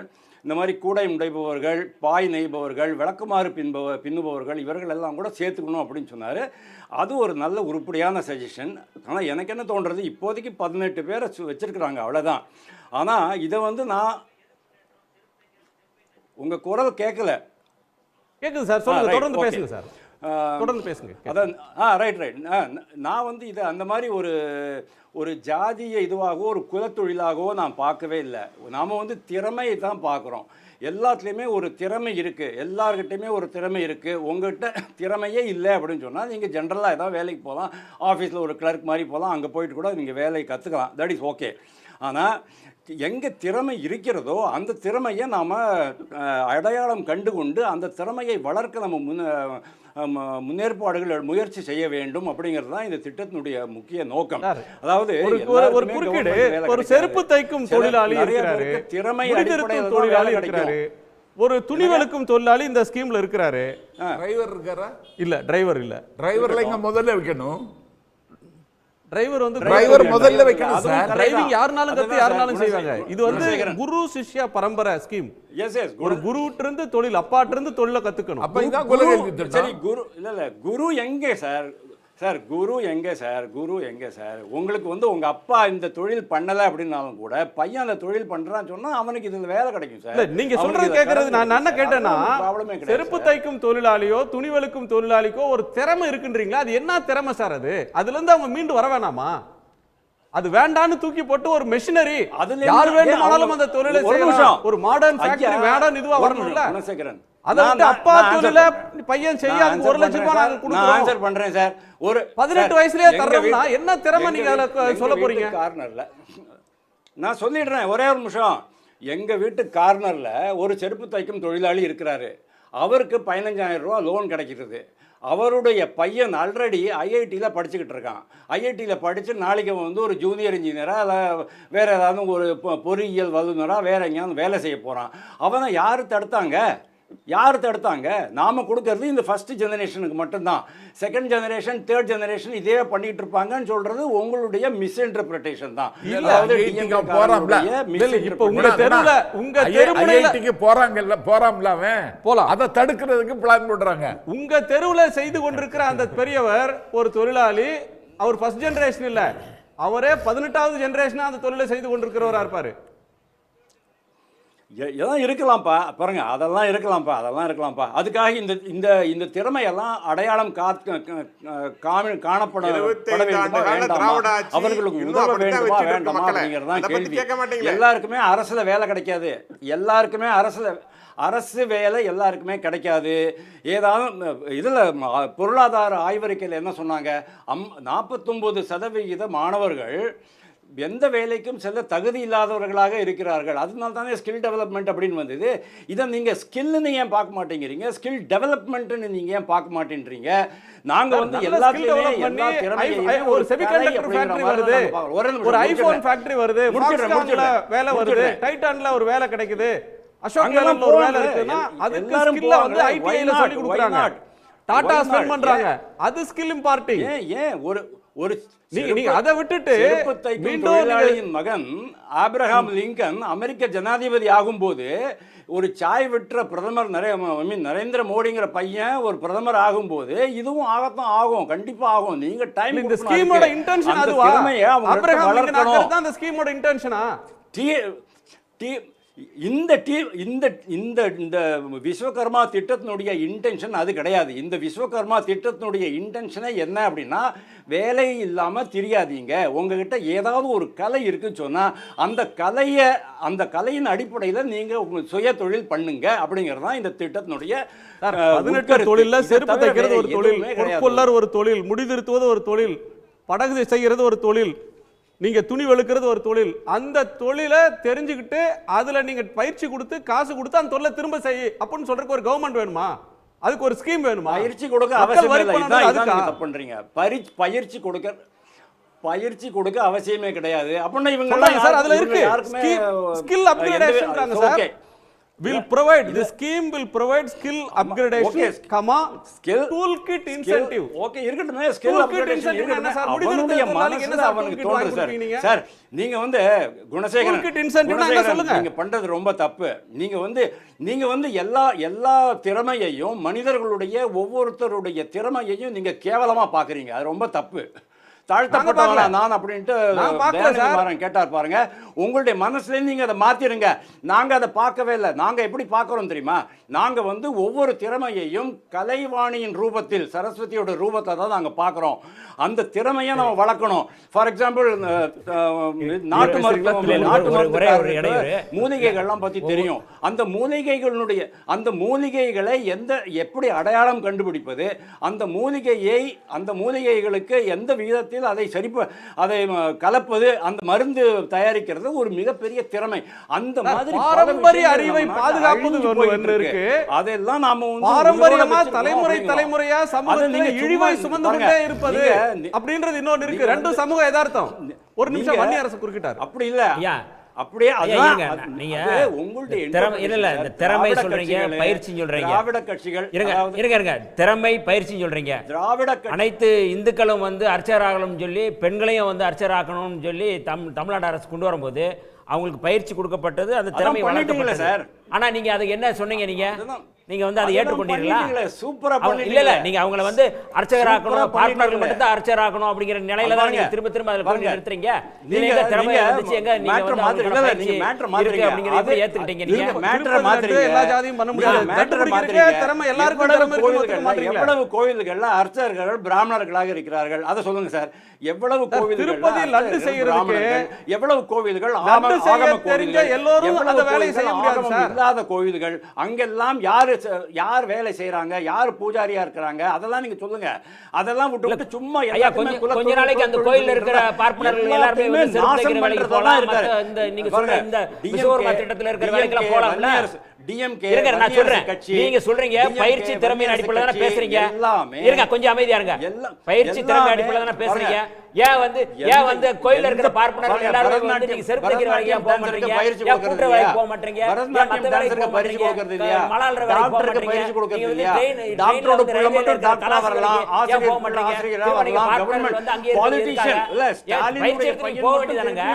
[SPEAKER 6] இந்த மாதிரி கூடை முடைபவர்கள், பாய் நெய்பவர்கள், விளக்குமாறு பின்னுபவர்கள் இவர்கள் எல்லாம் கூட சேர்த்துக்கணும் அப்படின்னு சொன்னார். அது ஒரு நல்ல உருப்படியான சஜஷன். ஆனால் எனக்கு என்ன தோன்றது, இப்போதைக்கு 18 பேரை வச்சுருக்குறாங்க, அவ்வளோதான். ஆனால் இதை வந்து நான் உங்கள் குரல் கேட்கல.
[SPEAKER 2] கேக்குது சார், சொல்லுங்க, தொடர்ந்து பேசுங்க சார், தொடர்ந்து பேசுங்க.
[SPEAKER 6] அதான் ரைட். நான் வந்து இதை அந்த மாதிரி ஒரு ஜாதிய இதுவாகவோ ஒரு குலத்தொழிலாகவோ நான் பார்க்கவே இல்லை. நாம் வந்து திறமையை தான் பார்க்குறோம். எல்லாத்துலேயுமே ஒரு திறமை இருக்குது, எல்லார்கிட்டையுமே ஒரு திறமை இருக்குது. உங்கள்கிட்ட திறமையே இல்லை அப்படின்னு சொன்னால் நீங்கள் ஜென்ரலாக ஏதாவது வேலைக்கு போகலாம், ஆஃபீஸில் ஒரு கிளர்க் மாதிரி போகலாம், அங்கே போயிட்டு கூட நீங்கள் வேலையை கற்றுக்கலாம், தட் இஸ் ஓகே. ஆனால் எங்கே திறமை இருக்கிறதோ அந்த திறமையை நாம் அடையாளம் கண்டு கொண்டு அந்த திறமையை வளர்க்க நம்ம முன்னேற்பாடுகள் முயற்சி செய்ய வேண்டும் அப்படிங்கிறது தான் இந்த திட்டத்தினுடைய முக்கிய நோக்கம். அதாவது
[SPEAKER 2] ஒரு குறுக்கீடு, ஒரு செருப்பு தைக்கும் தொழிலாளி இருக்கிறாரு, திறமை அடிப்படையில் தொழிலாளி இருக்கிறாரு, ஒரு துணிவலுக்கும் தொழிலாளி இந்த ஸ்கீம்ல இருக்கிறாரு.
[SPEAKER 5] டிரைவர் இருக்காரா?
[SPEAKER 2] இல்ல, டிரைவர் இல்ல.
[SPEAKER 5] டிரைவர்ல இங்க முதல்ல வைக்கணும்.
[SPEAKER 2] டிரைவர் வந்து
[SPEAKER 5] டிரைவர் முதல்ல வைக்கணும் சார்.
[SPEAKER 2] டிரைவிங் யாருனாலும் கத்து யாருனாலும் செய்வாங்க. இது வந்து குரு சிஷ்யா பரம்பரை ஸ்கீம். ஒரு குருட்ட இருந்து தொழில், அப்பாட்ட இருந்து தொழில கத்துக்கணும்.
[SPEAKER 5] அப்ப இதான் குலகல்வி திட்டம்.
[SPEAKER 6] சரி, குரு இல்ல குரு எங்கே சார்? சார் குரு எங்கே சார்? குரு எங்கே சார்? உங்களுக்கு வந்து உங்கள் அப்பா இந்த தொழில் பண்ணலை அப்படின்னாலும் கூட பையன் அந்த தொழில் பண்ணுறான்னு சொன்னால் அவனுக்கு இதில் வேலை கிடைக்கும் சார்.
[SPEAKER 2] நீங்கள் சொல்கிறது கேட்குறது நான் என்ன கேட்டேன்னா, செருப்பு தைக்கும் தொழிலாளியோ துணிவலுக்கும் தொழிலாளிக்கோ ஒரு திறமை இருக்குன்றீங்களா? அது என்ன திறமை சார்? அதுலேருந்து அவங்க மீண்டு வர வேணாமா? அது வேண்டான்னு தூக்கி போட்டு ஒரு மெஷினரி யார் வேண்டுமானாலும் அந்த தொழிலை செய்யலாம். ஒரு மாடர்ன் ஃபேக்டரி மாடர்ன் இதுவா வரணும்ல. அத வந்து அப்பா தொழில பையன் செய்யாத 1 லட்சம் ரூபாய் நாங்க கொடுக்கிறோம்.
[SPEAKER 6] நான் ஆன்சர் பண்றேன் சார். ஒரு
[SPEAKER 2] 18 வயசுலயே தரறோம்னா என்ன திறமை நீங்க சொல்ல போறீங்க?
[SPEAKER 6] கார்னர்ல நான் சொல்லிடுறேன், ஒரே ஒரு நிமிஷம். எங்க வீட்டு கார்னர்ல ஒரு செருப்பு தைக்கும் தொழிலாளி இருக்கிறாரு. அவருக்கு 15,000 ரூபாய் லோன் கிடைக்கிறது. அவருடைய பையன் ஆல்ரெடி ஐஐடியில் படிச்சுக்கிட்டு இருக்கான். ஐஐடியில் படித்து நாளைக்கு வந்து ஒரு ஜூனியர் இன்ஜினியராக இல்லை வேறு ஏதாவது ஒரு பொறியியல் வல்லுநராக வேறு எங்கேயாவது வேலை செய்ய போகிறான். அவனை யார் தடுத்தாங்க? நாம் கொடுக்கறது இந்த ஃபர்ஸ்ட் ஜெனரேஷனுக்கு மட்டும்தான். செகண்ட் ஜெனரேஷன், தேர்ட் ஜெனரேஷன் இதே பண்ணிட்டு இருப்பாங்கன்னு சொல்றது உங்களுடைய மிஸ் இன்டர்பிரேஷன் தான்.
[SPEAKER 5] அதை தடுக்கிறதுக்கு பிளான் போடுறாங்க.
[SPEAKER 2] உங்க தெருவுல செய்து கொண்டிருக்கிற அந்த பெரியவர் ஒரு தொழிலாளி, அவர் ஃபர்ஸ்ட் ஜெனரேஷன் இல்ல, அவரே 18வது ஜெனரேஷனா அந்த தொழிலை செய்து கொண்டிருக்கிறவரா இருப்பாரு.
[SPEAKER 6] எல்லாம் இருக்கலாம்ப்பா, பாருங்க, அதெல்லாம் இருக்கலாம்ப்பா. அதுக்காக இந்த திறமையெல்லாம் அடையாளம் காணப்பட அவர்களுக்கு உதவ வேண்டுமா வேண்டாமா அப்படிங்கிறதான் கேள்வி. எல்லாருக்குமே அரசுல வேலை கிடைக்காது. அரசு வேலை எல்லாருக்குமே கிடைக்காது. ஏதாவது இதில் பொருளாதார ஆய்வறிக்கையில் என்ன சொன்னாங்க, 49% மாணவர்கள் எந்த வேலைக்கும் செல்ல தகுதி இல்லாதவர்களாக இருக்கிறார்கள். அதனால தானே ஸ்கில் டெவலப்மெண்ட் அப்படின்னு வந்தது. இதை நீங்கள் ஸ்கில்னு ஏன் பார்க்க மாட்டேங்கிறீங்க? ஸ்கில் டெவலப்மெண்ட்னு நீங்கள் ஏன் பார்க்க மாட்டேன்றீங்க? நாங்கள் வந்து எல்லாத்துலேயுமே எல்லா திறமையும்
[SPEAKER 2] ஒரு செமிகண்டக்டர் ஃபேக்டரி வருது, ஒரு ஐபோன் ஃபேக்டரி வருது, வேலை வருது, டைட்டான்ல ஒரு வேலை கிடைக்குது, அசோக் லேலண்ட்ல ஒரு வேலை இருக்குன்னா அதுக்கு ஸ்கில்ல வந்து ஐடிஐல சொல்லி கொடுக்குறாங்க, டாடா ஸ்பெண்ட் பண்றாங்க. அது ஸ்கில் இம்பார்ட்டிங்.
[SPEAKER 6] ஏன் ஒரு
[SPEAKER 2] நீங்க அதை விட்டுட்டு
[SPEAKER 6] தொழிலாளியின் மகன் ஆபிரகாம் லிங்கன் அமெரிக்க ஜனாதிபதி ஆகும்போது ஒரு சாய் விற்ற பிரதமர் நரேந்திர மோடிங்கிற பையன் ஒரு பிரதமர் ஆகும்போது இதுவும் ஆகத்தான் ஆகும், கண்டிப்பா ஆகும். நீங்க டைம்
[SPEAKER 2] இந்த ஸ்கீமோட இன்டென்ஷன் அதுவா? ஆபிரகாம் லிங்கன் ஆக்குறது அந்த ஸ்கீமோட இன்டென்ஷனா?
[SPEAKER 6] இந்த விஸ்வகர்மா திட்டத்தினுடைய இன்டென்ஷன் அது கிடையாது. இந்த விஸ்வகர்மா திட்டத்தினுடைய இன்டென்ஷனை என்ன அப்படின்னா, வேலை இல்லாமல் தெரியாதீங்க, உங்ககிட்ட ஏதாவது ஒரு கலை இருக்குன்னு சொன்னால் அந்த கலையின் அடிப்படையில் நீங்கள் உங்கள் சுய தொழில் பண்ணுங்க அப்படிங்கிறது தான் இந்த திட்டத்தினுடைய
[SPEAKER 2] 18 தொழிலில் செருப்பு தைக்கிறது ஒரு தொழில், பொற்கொல்லர் ஒரு தொழில், முடிதிருத்துவது ஒரு தொழில், படகு செய்கிறது ஒரு தொழில், நீங்க துணி வெளுக்கிறது ஒரு தொழில். அந்த தொழிலை தெரிஞ்சுக்கிட்டு அதுல நீங்க பயிற்சி கொடுத்து காசு கொடுத்து அந்த தொழிலை திரும்ப செய்ய அப்படின்னு சொல்றதுக்கு ஒரு கவர்மெண்ட் வேணுமா? அதுக்கு ஒரு ஸ்கீம் வேணுமா?
[SPEAKER 6] பயிற்சி கொடுக்க
[SPEAKER 2] மக்கள்
[SPEAKER 6] அவசியம்
[SPEAKER 2] வரி
[SPEAKER 6] இல்லை.
[SPEAKER 2] பணம்
[SPEAKER 6] இதான்
[SPEAKER 2] அதுக்கா?
[SPEAKER 6] நீங்க தப்பு பண்றீங்க. பயிற்சி கொடுக்க அவசியமே கிடையாது. அப்படின்னா இவங்க
[SPEAKER 2] சொல்றாங்க சார், அதுல
[SPEAKER 6] இவங்க
[SPEAKER 2] இருக்கு
[SPEAKER 6] யாருக்குமே
[SPEAKER 2] ஸ்கில் அப்கிரேடேஷன்றாங்க sir.
[SPEAKER 6] Okay.
[SPEAKER 2] will provide the scheme will provide skill upgradation
[SPEAKER 6] okay.
[SPEAKER 2] comma
[SPEAKER 6] Skill
[SPEAKER 2] toolkit incentive.
[SPEAKER 6] Okay இருக்கட்டுமே. ஸ்கில்
[SPEAKER 2] Toolkit
[SPEAKER 6] அப்கிரேடேஷன்
[SPEAKER 2] incentive
[SPEAKER 6] இருக்கட்டுமே.
[SPEAKER 2] என்ன சார்?
[SPEAKER 6] அவனுடைய
[SPEAKER 2] முடிவு என்ன சார்
[SPEAKER 6] அவனுக்கு
[SPEAKER 2] toolkit வாங்கி
[SPEAKER 6] தோணுது சார்.
[SPEAKER 2] கொடுப்பீங்க?
[SPEAKER 6] சார் நீங்க வந்து குணசேகரன்
[SPEAKER 2] Toolkit incentive என்ன சொல்லுங்க?
[SPEAKER 6] நீங்க பண்றது ரொம்ப தப்பு. நீங்க வந்து எல்லா திறமையையும் மனிதர்களுடைய ஒவ்வொருத்தருடைய திறமையையும் நீங்க கேவலமா பாக்குறீங்க. அது ரொம்ப தப்பு. தாழ்த்தப்பட்டவனா நான் அப்படின்ட்டு கேட்டார் பாருங்க. உங்களுடைய மனசுல நீங்க அதை மாத்திருங்க. நாங்க அதை பார்க்கவே இல்லை. நாங்க எப்படி பார்க்கிறோம் தெரியுமா? நாங்க வந்து ஒவ்வொரு திறமையையும் கலைவாணியின் ரூபத்தில், சரஸ்வதியோட ரூபத்தை தான் நாங்க பார்க்கிறோம். அந்த திறமையை நம்ம வளர்க்கணும். ஃபார் எக்ஸாம்பிள் நாட்டு மூலிகைகள்லாம் பத்தி தெரியும். அந்த மூலிகைகளை எப்படி அடையாளம் கண்டுபிடிப்பது, அந்த மூலிகைகளுக்கு எந்த விதத்தில் அதை கலப்பது, அந்த மருந்து தயாரிக்கிறது ஒரு மிகப்பெரிய திறமை. அந்த மாதிரி
[SPEAKER 2] பாரம்பரிய அறிவை பாதுகாப்பது இருக்கு.
[SPEAKER 6] அதெல்லாம் நாம
[SPEAKER 2] பாரம்பரியமா தலைமுறையா சமூகத்துல இழிவை சுமந்து கொண்டே இருப்பது அப்படின்றது இன்னொன்னு இருக்கு. ரெண்டு சமூக யதார்த்தம். ஒரு நிமிஷம் வன்னியரசு குறுக்கிட்டார்.
[SPEAKER 6] அப்படி இல்ல. அப்படியே உங்களுடைய
[SPEAKER 4] திறமை சொல்றீங்க, பயிற்சி சொல்றீங்க.
[SPEAKER 6] திராவிட கட்சிகள்
[SPEAKER 4] திறமை பயிற்சி சொல்றீங்க. அனைத்து இந்துக்களும் வந்து அர்ச்சகராகணும்னு சொல்லி, பெண்களையும் வந்து அர்ச்சகராக்கணும்னு சொல்லி தமிழ்நாடு அரசு கொண்டு வரும்போது அவங்களுக்கு பயிற்சி கொடுக்கப்பட்டது, அந்த திறமை வளர்க்கப்பட்டது சார். ஆனா நீங்க அதுக்கு என்ன சொன்னீங்க? நீங்க வந்து அதை ஏற்றுக்கொண்டீங்களா?
[SPEAKER 6] சூப்பரா
[SPEAKER 4] இல்ல நீங்க அவங்கள வந்து அர்ச்சகராக்கணும், பார்ட்னர்கள் மட்டும் தான் அர்ச்சகராக்கணும் அப்படிங்கிற நிலையில தான் நீங்க திரும்ப அதுல போய் நிறுத்துறீங்க. நீங்க திறமை வந்துச்சு, எங்க நீங்க வந்து
[SPEAKER 6] மேட்டர் மாதிரி
[SPEAKER 4] அப்படிங்கறத ஏத்துக்கிட்டீங்க. நீங்க
[SPEAKER 6] மேட்டர் மாதிரி
[SPEAKER 2] எல்லா ஜாதியும் பண்ண முடியாது.
[SPEAKER 6] மேட்டர் மாதிரி
[SPEAKER 2] திறமை எல்லாருக்கும் திறமை இருக்கு.
[SPEAKER 6] எவ்வளவு கோவில்கள்ல அர்ச்சகர்கள் பிராமணர்களாக இருக்கிறார்கள் அதை சொல்லுங்க சார். எவ்வளவு கோவில்கள்
[SPEAKER 2] திருப்பதி லட்டு செய்யறதுக்கு
[SPEAKER 6] எவ்வளவு கோவில்கள்
[SPEAKER 2] தெரிஞ்ச எல்லாரும் அந்த வேலையை செய்ய முடியாது சார்.
[SPEAKER 6] இல்லாத கோவில்கள் அங்கெல்லாம் யார் வேலை செய்யறாங்க, யார் பூஜாரியா இருக்காங்க, அதெல்லாம் நீங்க சொல்லுங்க. அதெல்லாம் விட்டு சும்மா
[SPEAKER 4] கொஞ்ச நாளைக்கு அந்த கோயில்ல இருக்கிற பார்ப்பனர்கள் எல்லாரும் வந்து செருப்பு வேலைக்கு போலாம். இந்த நீங்க சொல்ற இந்த விஸ்வகர்மா திட்டத்துல இருக்கிற வேலைக்கு போலாம்ல.
[SPEAKER 6] டிஎம்கே
[SPEAKER 4] நான் சொல்றேன், நீங்க சொல்றீங்க பயிற்சி திறமையின் அடிப்படையில தான பேசுறீங்க. இருங்க கொஞ்சம் அமைதியா இருங்க. பயிற்சி திறமை அடிப்படையில தான பேசுறீங்க. ஏன் வந்து கோயில்ல இருக்கிற பார்ப்பனர்கள் எல்லாரும் வந்து நீங்க செருப்பு தைக்கிற வேலைக்கு போக மாட்டீங்க, ஏன் கூட்டுற வேலைக்கு போக மாட்டீங்க, மத்த வேலைக்கு போக மாட்டீங்க, மலால்ற வேலைக்கு போக மாட்டீங்க, நீங்க வந்து டாக்டரோட புள்ள மட்டும் டாக்டரா வரலாம், ஆசிரியரா வரலாம், கவர்மெண்ட் வந்து அங்கே
[SPEAKER 6] பாலிட்டிஷியன் இல்ல ஸ்டாலினுடைய பையன் போக வேண்டியதானங்க.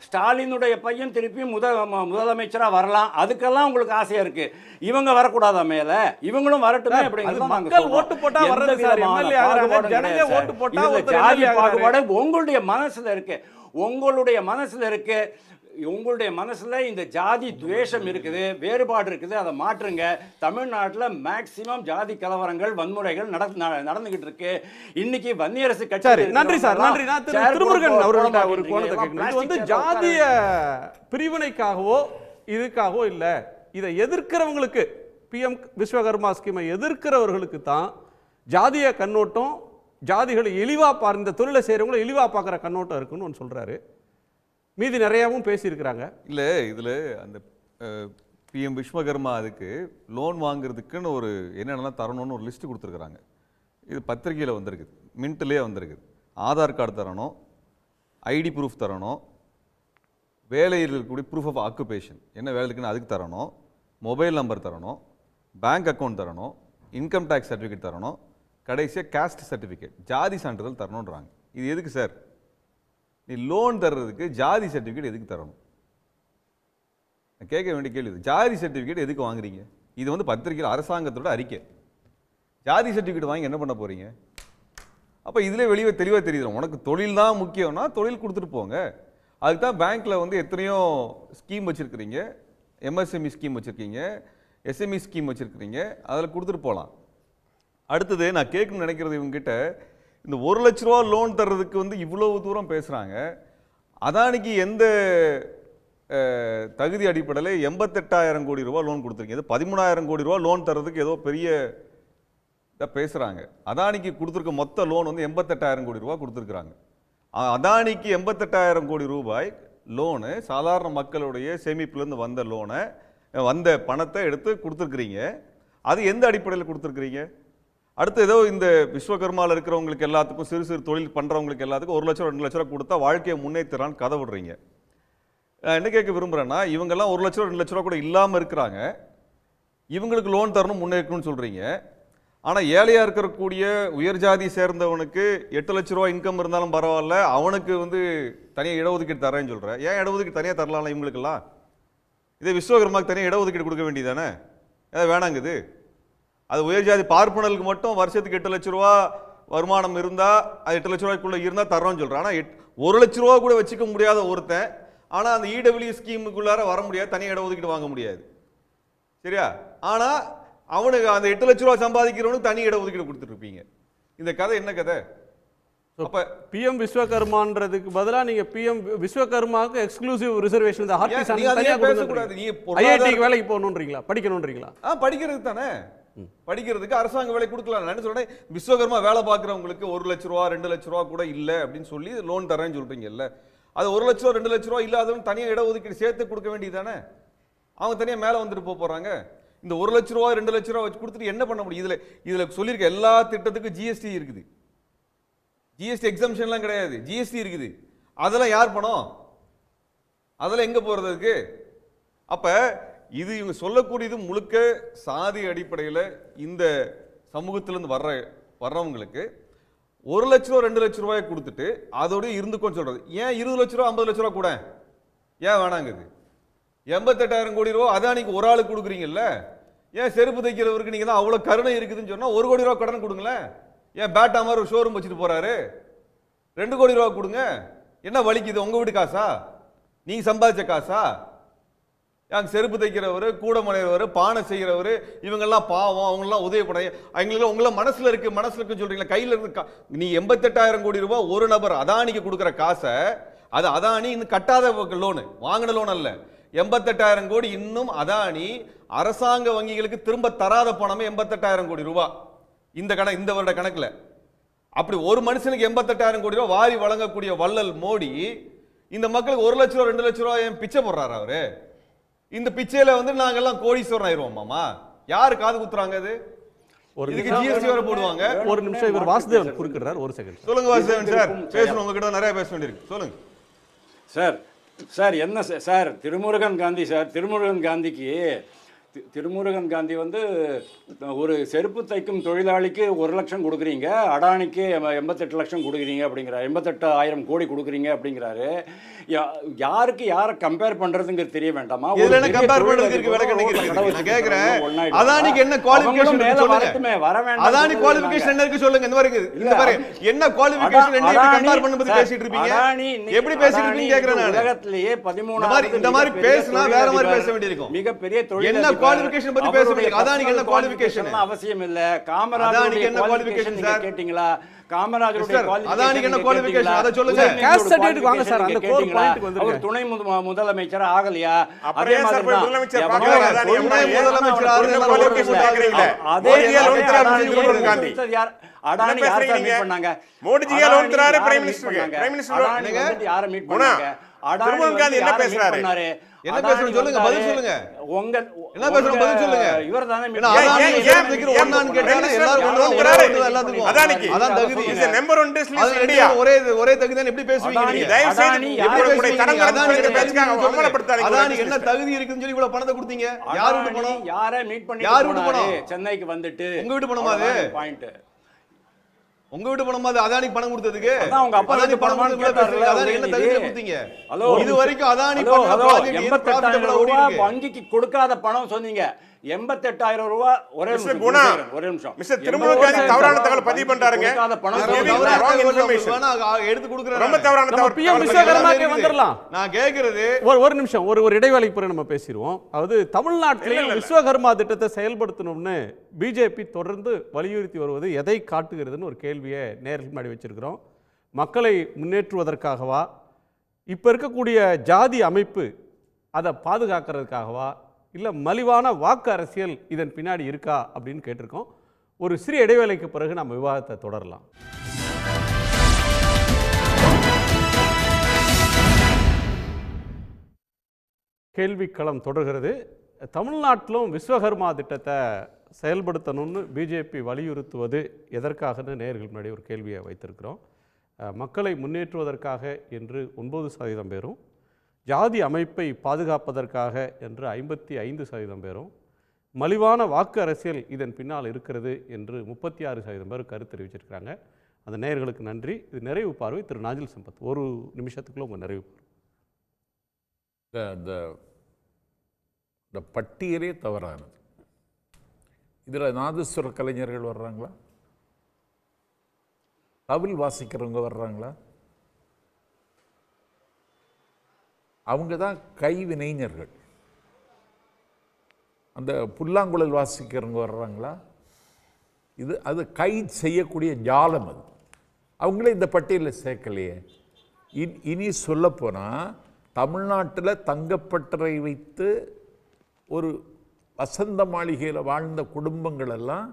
[SPEAKER 6] ஸ்டாலினுடைய பையன் திருப்பி முதலமைச்சரா வரலாம். அதுக்கெல்லாம் உங்களுக்கு ஆசையா இருக்கு. இவங்க வரக்கூடாதா மேல? இவங்களும் வரட்டுமே அப்படிங்கிறது
[SPEAKER 2] மக்கள் ஓட்டு போட்டா வர்றது சார். எம்எல்ஏ ஆகறாங்க, ஜனங்க ஓட்டு போட்டா ஒருத்தர்
[SPEAKER 6] ஜாதி பாகுபாடு உங்களுடைய மனசுல இருக்கு. உங்களுடைய மனசுல இந்த ஜாதி துவேஷம் இருக்குது, வேறுபாடு இருக்குது. அதை மாற்றுங்க. தமிழ்நாட்டில் மேக்சிமம் ஜாதி கலவரங்கள், வன்முறைகள் நடந்துகிட்டு இருக்கு. இன்னைக்கு வன்னியரசு கட்சி.
[SPEAKER 2] நன்றி சார், நன்றி. நான் திருமுருகன் அவர்கள்ட்ட ஒரு கோணத்தை கேட்கிறேன். இது வந்து ஜாதிய பிரிவினைக்காகவோ இதுக்காகவோ இல்ல, இதை எதிர்க்கிறவங்களுக்கு, பிஎம் விஸ்வகர்மா ஸ்கீமை எதிர்க்கிறவர்களுக்கு தான் ஜாதிய கண்ணோட்டம், ஜாதிகளை இழிவா இந்த தொழிலை செய்யறவங்களை இழிவா பார்க்குற கண்ணோட்டம் இருக்குன்னு ஒன்று சொல்றாரு. மீதி நிறையாவும் பேசியிருக்கிறாங்க.
[SPEAKER 7] இல்லை, இதில் அந்த பிஎம் விஸ்வகர்மா அதுக்கு லோன் வாங்குறதுக்குன்னு ஒரு என்னென்னலாம் தரணும்னு ஒரு லிஸ்ட்டு கொடுத்துருக்குறாங்க. இது பத்திரிகையில் வந்திருக்குது, மின்ட்லேயே வந்திருக்குது. ஆதார் கார்டு தரணும், ஐடி ப்ரூஃப் தரணும், வேலையில் இருக்கக்கூடிய ப்ரூஃப் ஆஃப் ஆக்குபேஷன், என்ன வேலை இருக்குன்னு அதுக்கு தரணும், மொபைல் நம்பர் தரணும், பேங்க் அக்கௌண்ட் தரணும், இன்கம் டேக்ஸ் சர்டிஃபிகேட் தரணும், கடைசியாக காஸ்ட் சர்டிஃபிகேட், ஜாதி சான்றிதழ் தரணுன்றாங்க. இது எதுக்கு சார்? நீ லோன் தர்றதுக்கு ஜாதி சர்டிஃபிகேட் எதுக்கு தரணும்? கேட்க வேண்டிய கேள்வி. ஜாதி சர்டிஃபிகேட் எதுக்கு வாங்குறீங்க? இது வந்து பத்திரிகையில் அரசாங்கத்தோட அறிக்கை. ஜாதி சர்டிஃபிகேட் வாங்கி என்ன பண்ண போறீங்க? அப்போ இதிலே வெளியே தெளிவாக தெரியுது. உனக்கு தொழில் தான் முக்கியம்னா தொழில் கொடுத்துட்டு போங்க. அதுக்கு தான் பேங்க்கில் வந்து எத்தனையோ ஸ்கீம் வச்சுருக்கிறீங்க, எம்எஸ்எம்இ ஸ்கீம் வச்சுருக்கீங்க, எஸ்எம்இ ஸ்கீம் வச்சுருக்கிறீங்க, அதில் கொடுத்துட்டு போகலாம். அடுத்தது நான் கேட்கணும்னு நினைக்கிறது, இவங்ககிட்ட இந்த 1 லட்ச ரூபா லோன் தர்றதுக்கு வந்து இவ்வளவு தூரம் பேசுகிறாங்க. அதானிக்கு எந்த தகுதி அடிப்படையில் 88,000 கோடி ரூபா லோன் கொடுத்துருக்கீங்க. 13,000 கோடி ரூபா லோன் தர்றதுக்கு ஏதோ பெரிய இதாக பேசுகிறாங்க. அதானிக்கு கொடுத்துருக்க மொத்த லோன் வந்து 88,000 கோடி ரூபா கொடுத்துருக்குறாங்க. அதானிக்கு 88,000 கோடி ரூபாய் லோனு சாதாரண மக்களுடைய சேமிப்புலேருந்து வந்த லோனை, வந்த பணத்தை எடுத்து கொடுத்துருக்குறீங்க. அது எந்த அடிப்படையில் கொடுத்துருக்கிறீங்க? அடுத்து ஏதோ இந்த விஸ்வகர்மாவில் இருக்கிறவங்களுக்கு எல்லாத்துக்கும் சிறு சிறு தொழில் பண்ணுறவங்களுக்கு எல்லாத்துக்கும் 1 லட்சம் 2 லட்சம் ரூபா கொடுத்தா வாழ்க்கையை முன்னேற்றான்னு கதை விடுறீங்க. என்ன கேட்க விரும்புகிறேன்னா, இவங்கெல்லாம் 1 லட்சம் 2 லட்ச ரூபா கூட இல்லாமல் இருக்கிறாங்க, இவங்களுக்கு லோன் தரணும் முன்னேற்கணும்னு சொல்கிறீங்க. ஆனால் ஏழையாக இருக்கக்கூடிய உயர் ஜாதி சேர்ந்தவனுக்கு 8 லட்ச ரூபா இன்கம் இருந்தாலும் பரவாயில்ல, அவனுக்கு வந்து தனியாக இடஒதுக்கீடு தரேன்னு சொல்கிறேன். ஏன் இடஒதுக்கீடு தனியாக தரலாம் இவங்களுக்கெல்லாம்? இதே விஸ்வகர்மாவுக்கு தனியாக இடஒதுக்கீடு கொடுக்க வேண்டியதானே? ஏதாவது வேணாங்குது? அது உயர் ஜாதி பார்ப்பனர்களுக்கு மட்டும் வருஷத்துக்கு 8 லட்ச ரூபா வருமானம் இருந்தால், அது 8 லட்ச ரூபாய்க்குள்ளே இருந்தால் தர்றோம்னு சொல்கிறேன். ஆனால் 1 லட்ச ரூபா கூட வச்சுக்க முடியாத ஒருத்தன், ஆனால் அந்த இடபிள்யூ ஸ்கீமுக்குள்ளார வர முடியாது, தனியாக இடஒதுக்கீடு வாங்க முடியாது, சரியா? ஆனால் அவனுக்கு அந்த 8 லட்ச ரூபா சம்பாதிக்கிறவனுக்கு தனி இடஒதுக்கீடு கொடுத்துருப்பீங்க. இந்த கதை என்ன கதை?
[SPEAKER 2] அப்ப பிஎம் விஸ்வகர்மான்றதுக்கு பதிலா நீங்க பிஎம் விஸ்வகர்மாவுக்கு எக்ஸ்க்ளூசிவ் ரிசர்வேஷன் இந்த ஆர்டிசன் தனியா பேசக்கூடாது. நீங்க ஐஐடிக்கு வேலைக்கு போகணும்ன்றீங்களா, படிக்கணும்ன்றீங்களா?
[SPEAKER 7] படிக்கிறது தானே, படிக்கிறதுக்கு அரசாங்க வேலை கொடுக்கலாம். நான் என்ன சொல்றேன், விஸ்வகர்மா வேலை பார்க்குறவங்களுக்கு 1 லட்ச ரூபா 2 லட்ச ரூபா கூட இல்லை அப்படின்னு சொல்லி லோன் தரேன்னு சொல்றீங்கல்ல, அது 1 லட்ச ரூபா 2 லட்ச ரூபா இல்லாதவன் தனியாக இடஒதுக்கீடு சேர்த்து கொடுக்க வேண்டியதானே? அவங்க தனியாக மேலே வந்துட்டு போறாங்க. இந்த 1 லட்ச ரூபா 2 லட்ச ரூபா வச்சு கொடுத்துட்டு என்ன பண்ண முடியும்? இதுல சொல்லியிருக்க எல்லா திட்டத்துக்கும் ஜிஎஸ்டி இருக்குது, ஜிஎஸ்டி எக்ஸம்ஷன்லாம் கிடையாது, ஜிஎஸ்டி இருக்குது. அதெல்லாம் யார் பணம்? அதெல்லாம் எங்க போறதுக்கு? அப்ப இது இவங்க சொல்லக்கூடியது முழுக்க சாதி அடிப்படையில் இந்த சமூகத்திலிருந்து வர்றவங்களுக்கு 1 லட்ச ரூபா 2 லட்ச ரூபாய் கொடுத்துட்டு அதோடய இருந்துக்கோன்னு சொல்றது. ஏன் 20 லட்ச ரூபா 50 லட்ச ரூபா கூட ஏன் வேணாங்குது? 88,000 கோடி ரூபா அதானிக்கு ஒரு ஆளுக்கு கொடுக்குறீங்கல்ல, ஏன் செருப்பு தைக்கிறவருக்கு நீங்க தான் அவ்வளவு கருணை இருக்குதுன்னு சொன்னா 1 கோடி ரூபா கடன் கொடுங்களேன். ஏன் பேட்டா மாதிரி ஒரு ஷோரூம் வச்சுட்டு போறாரு? 2 கோடி ரூபா கொடுங்க. என்ன வலிக்குது? உங்க வீட்டு காசா? நீங்க சம்பாதிச்ச காசா? அங்கே செருப்பு தைக்கிறவர், கூட முனைகிறவர், பானை செய்கிறவர், இவங்கெல்லாம் பாவம், அவங்கெல்லாம் உதவிப்படைய அவங்களுக்கு உங்களை மனசில் இருக்குன்னு சொல்றீங்களா? கையில் இருக்கு. நீ 88,000 கோடி ரூபாய் ஒரு நபர் அதானிக்கு கொடுக்குற காசை, அது அதானி இன்னும் கட்டாத லோனு, வாங்கின லோன் அல்ல. 88,000 கோடி இன்னும் அதானி அரசாங்க வங்கிகளுக்கு திரும்ப தராத பணமே 88,000 கோடி ரூபாய் இந்த வருட கணக்கில். அப்படி ஒரு மனுஷனுக்கு 88,000 கோடி ரூபாய் வாரி வழங்கக்கூடிய வள்ளல் மோடி இந்த மக்களுக்கு 1 லட்ச ரூபா 2 லட்ச ரூபாய் பிச்சை போடுறாரு அவரு. இந்த பிச்சையில வந்து நாங்கெல்லாம் கோடீஸ்வரன் ஆயிருவோம் மாமா. யாரு காது குத்துறாங்க? அது இதுக்கு ஜிஎஸ்டி வர போடுவாங்க.
[SPEAKER 2] ஒரு நிமிஷம், இவர் வாசுதேவன் குறுக்கிடுறார். ஒரு செகண்ட் சொல்லுங்க
[SPEAKER 7] வாசுதேவன் சார், பேசணும். உங்ககிட்ட நிறைய பேச வேண்டியிருக்கு, சொல்லுங்க
[SPEAKER 6] சார். என்ன சார், திருமுருகன் காந்தி சார், திருமுருகன் காந்தி வந்து ஒரு செருப்பு தைக்கும் தொழிலாளிக்கு 1 லட்சம் கொடுக்குறீங்க, அடானிக்கு 88 லட்சம் கொடுக்குறீங்க அப்படிங்கிறார், 88,000 கோடி கொடுக்குறீங்க அப்படிங்கிறாரு. யாருக்கு யாரை கம்பேர் பண்றதுங்கிறது தெரிய வேண்டாமா?
[SPEAKER 7] கம்பேர் பண்றதுக்கு வேலை கிடைக்குது. நான் கேக்குறேன், அதானிக்கு என்ன குவாலிஃபிகேஷன் சொல்லுங்க.
[SPEAKER 6] வர வேண்டாம்,
[SPEAKER 7] அதானி குவாலிஃபிகேஷன் என்ன இருக்கு சொல்லுங்க. இந்த மாதிரி என்ன குவாலிஃபிகேஷன் என்ன கம்பேர் பண்ணும்போது பேசிட்டு இருப்பீங்க? எப்படி பேசிட்டு இருக்கீங்க கேக்குறேன் நான்.
[SPEAKER 6] உலகத்திலேயே 13
[SPEAKER 7] இந்த மாதிரி பேசினா வேற மாதிரி பேச வேண்டியிருக்கும்.
[SPEAKER 6] மிகப்பெரிய தொழில்
[SPEAKER 7] என்ன குவாலிஃபிகேஷன் பத்தி பேச வேண்டிய அதானிக்கு என்ன குவாலிஃபிகேஷன்
[SPEAKER 6] அவசியம் இல்ல. காமராஜருக்கு என்ன குவாலிஃபிகேஷன் நீங்க கேட்டிங்களா? காமராஜருடைய குவாலிஃபிகேஷன்
[SPEAKER 7] அதானிக்கு என்ன குவாலிஃபிகேஷன் அத சொல்லுங்க.
[SPEAKER 2] கேஸ் சர்டிபிகேட் வாங்க சார். அந்த கோர் பாயிண்ட் வந்து
[SPEAKER 6] அவர் துணை முதலமைச்சர் ஆகலையா?
[SPEAKER 3] அதே மாதிரி முதலமைச்சர் அதானி
[SPEAKER 7] முதலமைச்சர்
[SPEAKER 3] ஆகல குவாலிஃபிகேஷன் கேக்குறீங்க.
[SPEAKER 6] அதே
[SPEAKER 3] லோன் தராரு திருமுருகன் காந்தி.
[SPEAKER 6] அடானி யாரை மீட் பண்ணாங்க?
[SPEAKER 3] மோடிஜி லோன் தராரு பிரைம் மினிஸ்டர்
[SPEAKER 6] அடானி யாரை மீட் பண்ணாங்க?
[SPEAKER 3] திருமுருகன் காந்தி என்ன பேசுறாரு?
[SPEAKER 7] என்ன பேசணும் சொல்லுங்க, பதில் சொல்லுங்க.
[SPEAKER 6] உங்க
[SPEAKER 7] என்ன பேசணும் பதில் சொல்லுங்க.
[SPEAKER 6] இவர்தானே
[SPEAKER 7] ஒன்னான்னு கேட்டாங்க எல்லாரும் எல்லாத்துக்கும் அதானிக்கு அதான் தகுதி.
[SPEAKER 3] Is number 1 list India.
[SPEAKER 7] ஒரே தகுதி தான். எப்படி பேசுவீங்க நீங்க?
[SPEAKER 3] தயவு செய்து இவங்களுடைய கடங்க அதானிக்கு பேச்சுக்காக அவமானப்படுத்தாதீங்க.
[SPEAKER 7] அதானிக்கு என்ன தகுதி இருக்குன்னு சொல்லி இவ்வளவு பணத்தை கொடுத்தீங்க? யார் வீட்டு பணம்?
[SPEAKER 6] யாரை மீட் பண்ணி
[SPEAKER 7] யார் வீட்டு பணம்?
[SPEAKER 6] சென்னைக்கு வந்துட்டு
[SPEAKER 7] உங்க வீட்டு பணமா? அது
[SPEAKER 6] பாயிண்ட்
[SPEAKER 7] உங்க வீட்டு பணமா? அது அதானிக்கு பணம் கொடுத்ததுக்கு
[SPEAKER 6] உங்க அப்பா
[SPEAKER 7] அதானி பணம் கேட்டாரு. அதானி என்ன தகுதி கொடுத்தீங்க? இது வரைக்கும் அதானி பண்ண ப்ராஜெக்ட்
[SPEAKER 6] 88,000 ரூபாய் வங்கிக்கு கொடுக்காத பணம் சொன்னீங்க. 88,000 ரூபாய் ஒரே நிமிஷம்.
[SPEAKER 3] மிஸ்டர் திருமுருகன் காந்தி தவறான தகவல் பதிவு பண்றாருங்க.
[SPEAKER 7] எடுத்து கொடுக்கறாரு.
[SPEAKER 3] ரொம்ப தவறான தகவல்.
[SPEAKER 2] பிஎம் விஸ்வகர்மாக்கே வந்துறலாம்.
[SPEAKER 7] நான் கேக்குறது
[SPEAKER 2] ஒரு நிமிஷம், ஒரு இடைவேளைக்கு பிறகு நம்ம பேசிடுவோம். அதாவது தமிழ்நாட்டில் விஸ்வகர்மா திட்டத்தை செயல்படுத்தணும்னு பிஜேபி தொடர்ந்து வலியுறுத்தி வருவது எதை காட்டுகிறதுன்னு ஒரு கேள்வியை நேரில் மாடி வச்சிருக்கிறோம். மக்களை முன்னேற்றுவதற்காகவா, இப்போ இருக்கக்கூடிய ஜாதி அமைப்பு அதை பாதுகாக்கிறதுக்காகவா, இல்லை மலிவான வாக்கு அரசியல் இதன் பின்னாடி இருக்கா அப்படின்னு கேட்டிருக்கோம். ஒரு சிறிய இடைவேளைக்கு பிறகு நம்ம விவாதத்தை தொடரலாம். கேள்விக்களம் தொடர்கிறது. தமிழ்நாட்டிலும் விஸ்வகர்மா திட்டத்தை செயல்படுத்தணும்னு பிஜேபி வலியுறுத்துவது எதற்காகன்னு நேயர்கள் முன்னாடி ஒரு கேள்வியை வைத்திருக்கிறோம். மக்களை முன்னேற்றுவதற்காக என்று 9% பேரும், ஜாதி அமைப்பை பாதுகாப்பதற்காக என்று 55% பேரும், மலிவான வாக்கு அரசியல் இதன் பின்னால் இருக்கிறது என்று 36% பேர் கருத்து தெரிவிச்சிருக்கிறாங்க. அந்த நேயர்களுக்கு நன்றி. இது நிறைவு பார்வை திரு நாஞ்சில் சம்பத். ஒரு நிமிஷத்துக்குள்ள உங்கள் நிறைவு பார்வை.
[SPEAKER 5] இந்த பட்டியலே தவறானது. இதில் நாதஸ்வர கலைஞர்கள் வர்றாங்களா? தவில் வாசிக்கிறவங்க வர்றாங்களா? அவங்க தான் கைவினைஞர்கள். அந்த புல்லாங்குழல் வாசிக்கிறவங்க வர்றாங்களா? அது கை செய்யக்கூடிய ஜாலம். அது அவங்களே இந்த பட்டியலில் சேர்க்கலையே. இனி சொல்லப்போனால் தமிழ்நாட்டில் தங்கப்பட்டறை வைத்து ஒரு வசந்த மாளிகையில் வாழ்ந்த குடும்பங்கள் எல்லாம்